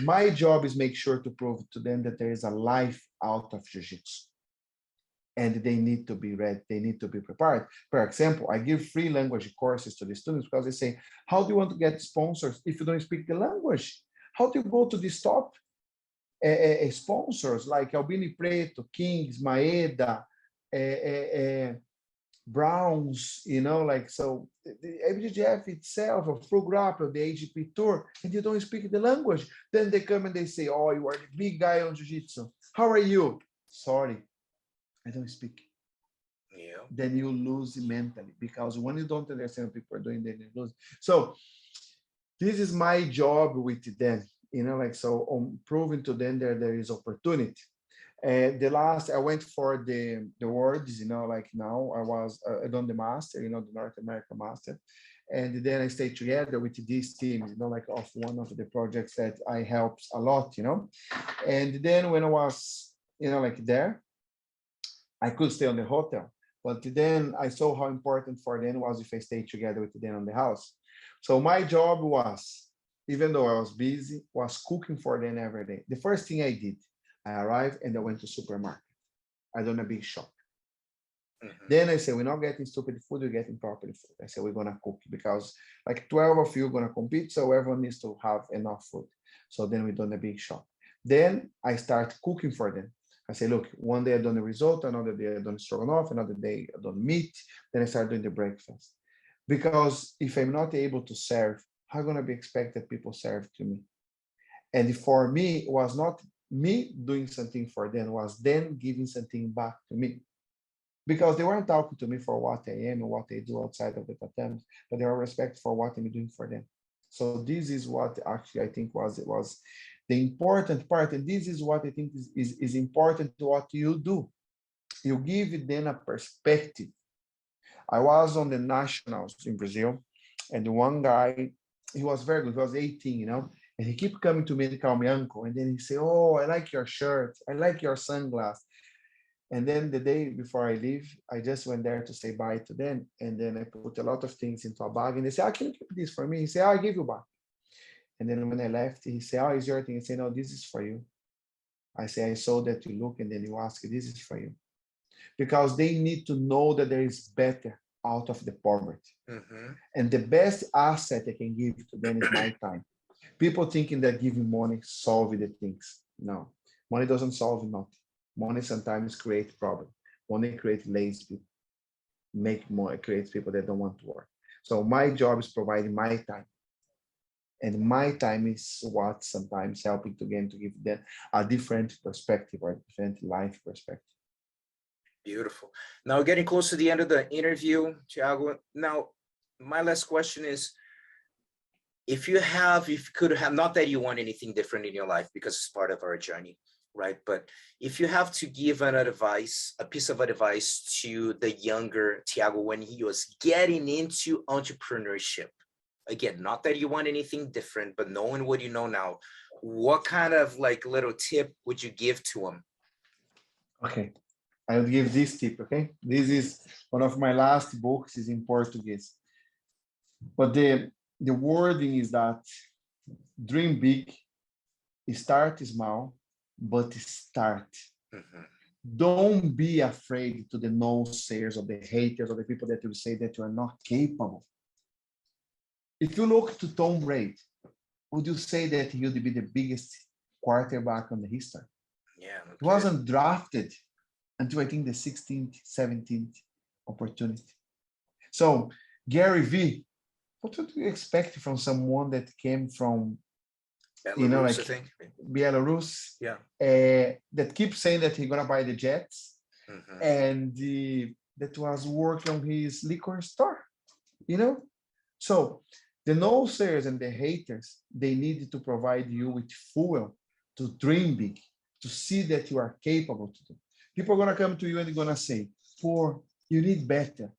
My job is make sure to prove to them that there is a life out of jiu-jitsu. And they need to be ready, they need to be prepared. For example, I give free language courses to the students because they say, how do you want to get sponsors if you don't speak the language? How do you go to these top sponsors like Albini Preto, Kings, Maeda, Browns, you know, like, so the IBJJF itself, a Pro Grapple, the AGP Tour, and you don't speak the language. Then they come and they say, oh, you are the big guy on Jiu-Jitsu. How are you? Sorry, I don't speak. Yeah. Then you lose mentally, because when you don't understand what people are doing, then you lose. So this is my job with them, you know, like, so on proving to them that there is opportunity. The last, I went for the words, you know, like now I done the master, you know, the North America master. And then I stayed together with these teams, you know, like of one of the projects that I helped a lot, you know. And then when I was, you know, like there, I could stay on the hotel, but then I saw how important for them was if I stayed together with them on the house. So my job was, even though I was busy, was cooking for them every day. The first thing I did, I arrived and I went to supermarket. I done a big shop. Mm-hmm. Then I said, we're not getting stupid food, we're getting proper food. I said, we're gonna cook because like 12 of you are gonna compete, so everyone needs to have enough food. So then we done a big shop. Then I start cooking for them. I say, look, one day I done the risotto, another day I done stroganoff, another day I done meat. Then I start doing the breakfast. Because if I'm not able to serve, how gonna be expected people serve to me? And for me, it was not me doing something for them, was them giving something back to me. Because they weren't talking to me for what I am and what I do outside of the tatami, but they were respect for what I'm doing for them. So this is what actually I think was the important part. And this is what I think is important to what you do. You give them a perspective. I was on the nationals in Brazil, and one guy, he was very good, he was 18, you know, and he kept coming to me to call me uncle. And then he said, oh, I like your shirt. I like your sunglasses. And then the day before I leave, I just went there to say bye to them. And then I put a lot of things into a bag. And they said, can you keep this for me? He said, I'll give you back. And then when I left, he said, oh, is your thing? I said, no, this is for you. I say, I saw that you look, and then you ask, this is for you. Because they need to know that there is better out of the poverty. Mm-hmm. And the best asset I can give to them is my time. People thinking that giving money solves the things. No, money doesn't solve nothing. Money sometimes creates problems. Money creates lazy people. Make more, creates people that don't want to work. So my job is providing my time. And my time is what sometimes helping to give them a different perspective or a different life perspective. Beautiful. Now, getting close to the end of the interview, Tiago. Now, my last question is, if you could have, not that you want anything different in your life because it's part of our journey, right? But if you have to give a piece of advice to the younger Tiago when he was getting into entrepreneurship, again, not that you want anything different, but knowing what you know now, what kind of like little tip would you give to him? Okay, I'll give this tip, okay? This is one of my last books, is in Portuguese. But the wording is that dream big, start small, but start. Mhm. Don't be afraid to the no-sayers or the haters or the people that will say that you are not capable. If you look to Tom Brady, would you say that he would be the biggest quarterback in the history? Yeah, no He wasn't drafted until I think the 16th, 17th opportunity. So Gary V, what would you expect from someone that came from, Belarus, I like think. Belarus, Yeah. that keeps saying that he's gonna buy the Jets, Mhm. and that was working on his liquor store, So the no-sayers and the haters, they need to provide you with fuel to dream big, to see that you are capable to do. People are gonna come to you and they're gonna say, "Poor, you need better."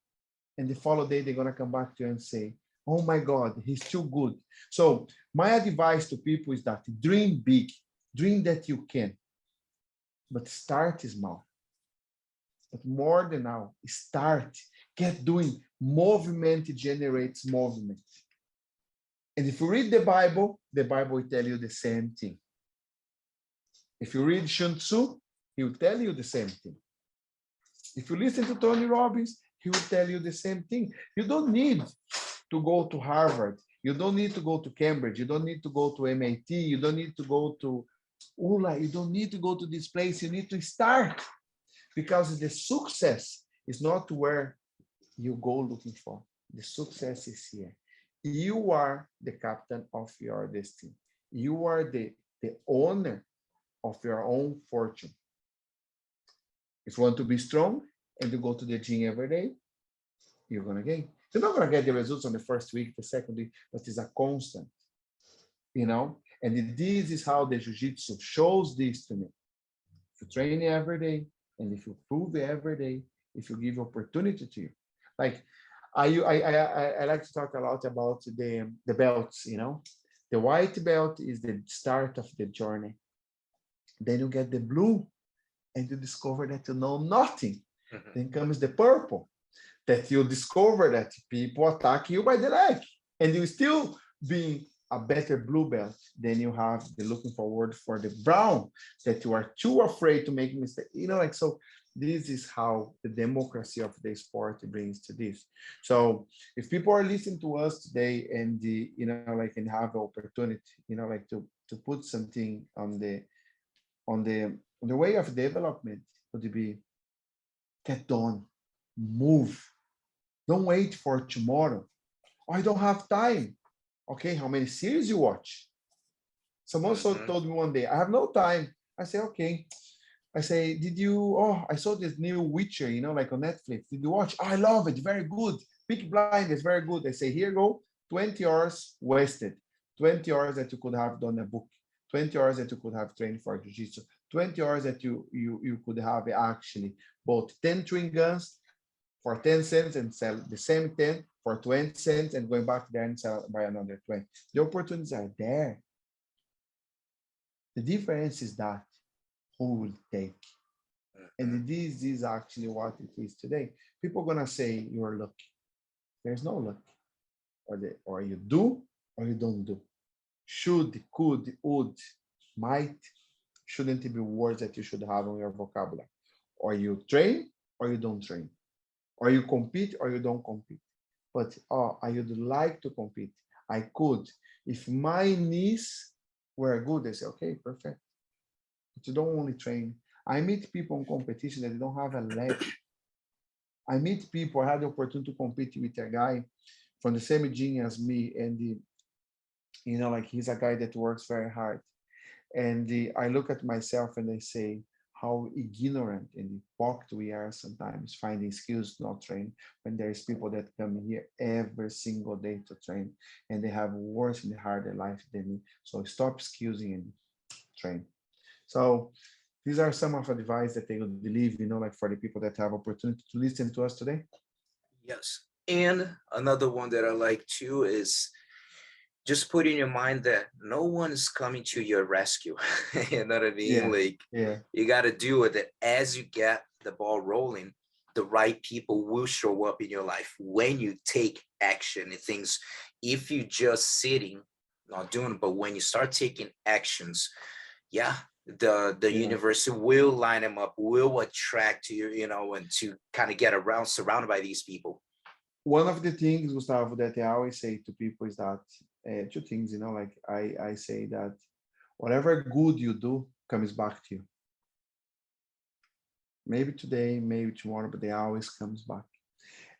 And the following day, they're gonna come back to you and say, "Oh my God, he's too good." So my advice to people is that dream big, dream that you can, but start small. But more than now, start, get doing. Movement generates movement. And if you read the Bible will tell you the same thing. If you read Sun Tzu, he will tell you the same thing. If you listen to Tony Robbins, he will tell you the same thing. You don't need to go to Harvard. You don't need to go to Cambridge. You don't need to go to MIT. You don't need to go to ULA. You don't need to go to this place. You need to start, because the success is not where you go looking for. The success is here. You are the captain of your destiny. You are the owner of your own fortune. If you want to be strong and you go to the gym every day, you're going to gain. You're not going to get the results on the first week, the second week, but it's a constant, And this is how the Jiu-Jitsu shows this to me. If you train every day, and if you prove every day, if you give opportunity to you. Like, I like to talk a lot about the belts, The white belt is the start of the journey. Then you get the blue, and you discover that you know nothing. Mhm. Then comes the purple, that you discover that people attack you by the leg, and you still being a better blue belt. Then you have the looking forward for the brown, that you are too afraid to make mistakes. So this is how the democracy of the sport brings to this. So if people are listening to us today and and have the opportunity, to put something on the way of development, would be get done, move. Don't wait for tomorrow. I don't have time. Okay, how many series you watch? Someone also told me one day, I have no time. I say, okay. I say, I saw this new Witcher, like on Netflix. Did you watch? Oh, I love it. Very good. Peaky Blinders, very good. I say, here you go. 20 hours wasted. 20 hours that you could have done a book. 20 hours that you could have trained for jiu-jitsu. 20 hours that you could have actually bought 10 chewing guns for 10 cents and sell the same 10 for 20 cents and going back there and sell by another 20. The opportunities are there. The difference is that who will take. And this is actually what it is today. People are gonna say you're lucky. There's no luck. Or you do or you don't do. Should, could, would, might, shouldn't be words that you should have on your vocabulary. Or you train or you don't train. Or you compete or you don't compete. But I would like to compete. I could. If my knees were good, they say, okay, perfect. But you don't only train. I meet people in competition that don't have a leg. I meet people, I had the opportunity to compete with a guy from the same gym as me, and he's a guy that works very hard. And I look at myself and I say, how ignorant and hypocrite we are sometimes finding skills to not train when there's people that come here every single day to train and they have worse and harder life than me. So stop excusing and train. So these are some of the advice that they would believe, like for the people that have opportunity to listen to us today. Yes. And another one that I like too is just put in your mind that no one is coming to your rescue. You know what I mean? Yeah, Like, yeah, you got to do with it as you get the ball rolling. The right people will show up in your life when you take action and things. If you just sitting, not doing it, but when you start taking actions, yeah, the yeah. universe will line them up, will attract you, and to kind of get around, surrounded by these people. One of the things, Gustavo, that I always say to people is that two things, like I say that whatever good you do comes back to you. Maybe today, maybe tomorrow, but they always comes back.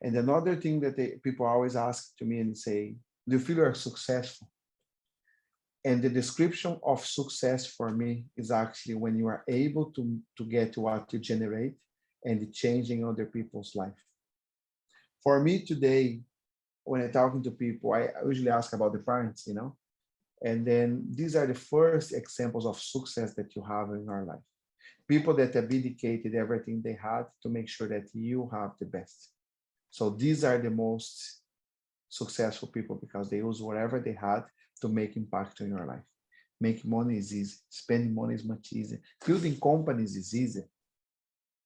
And another thing that people always ask to me and say, do you feel you're successful? And the description of success for me is actually when you are able to get what you generate and changing other people's life. For me today, when I'm talking to people, I usually ask about the parents, and then these are the first examples of success that you have in our life. People that have dedicated everything they had to make sure that you have the best. So these are the most successful people because they use whatever they had to make impact in your life. Making money is easy. Spending money is much easier. Building companies is easy,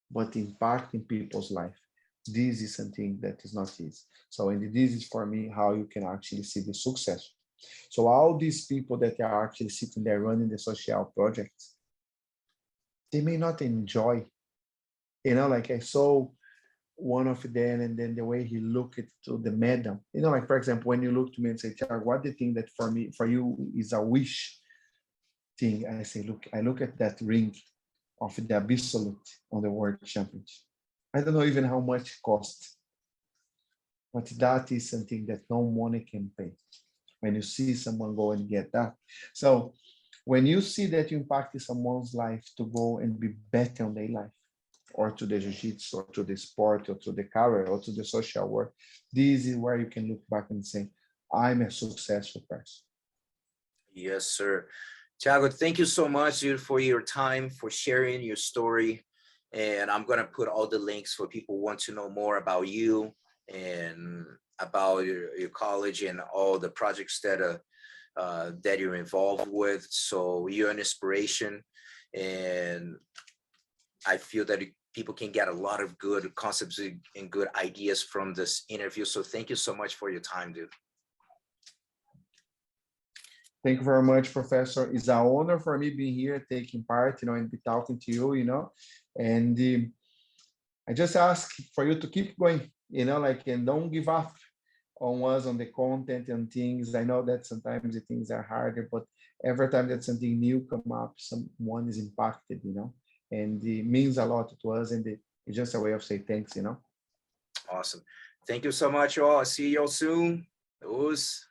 but impacting people's life, this is something that is not easy. So, and this is for me how you can actually see the success. So all these people that are actually sitting there running the social projects, they may not enjoy, like I saw one of them and then the way he looked to the medal, like for example, when you look to me and say, Tiago, what the thing that for you is a wish thing? I say, look, I look at that ring of the absolute on the world championship. I don't know even how much it cost, but that is something that no money can pay. When you see someone go and get that. So when you see that you impact someone's life to go and be better on their life, or to the jiu-jitsu, or to the sport, or to the career, or to the social work, this is where you can look back and say, I'm a successful person. Yes, sir. Tiago, thank you so much, dude, for your time, for sharing your story. And I'm going to put all the links for people who want to know more about you and about your college and all the projects that you're involved with. So you're an inspiration. And I feel that people can get a lot of good concepts and good ideas from this interview. So thank you so much for your time, dude. Thank you very much, Professor. It's an honor for me being here, taking part, and be talking to you, and I just ask for you to keep going, and don't give up on us on the content and things. I know that sometimes the things are harder, but every time that something new come up, someone is impacted, and it means a lot to us, and it's just a way of saying thanks. Awesome. Thank you so much, all. See you all soon. Os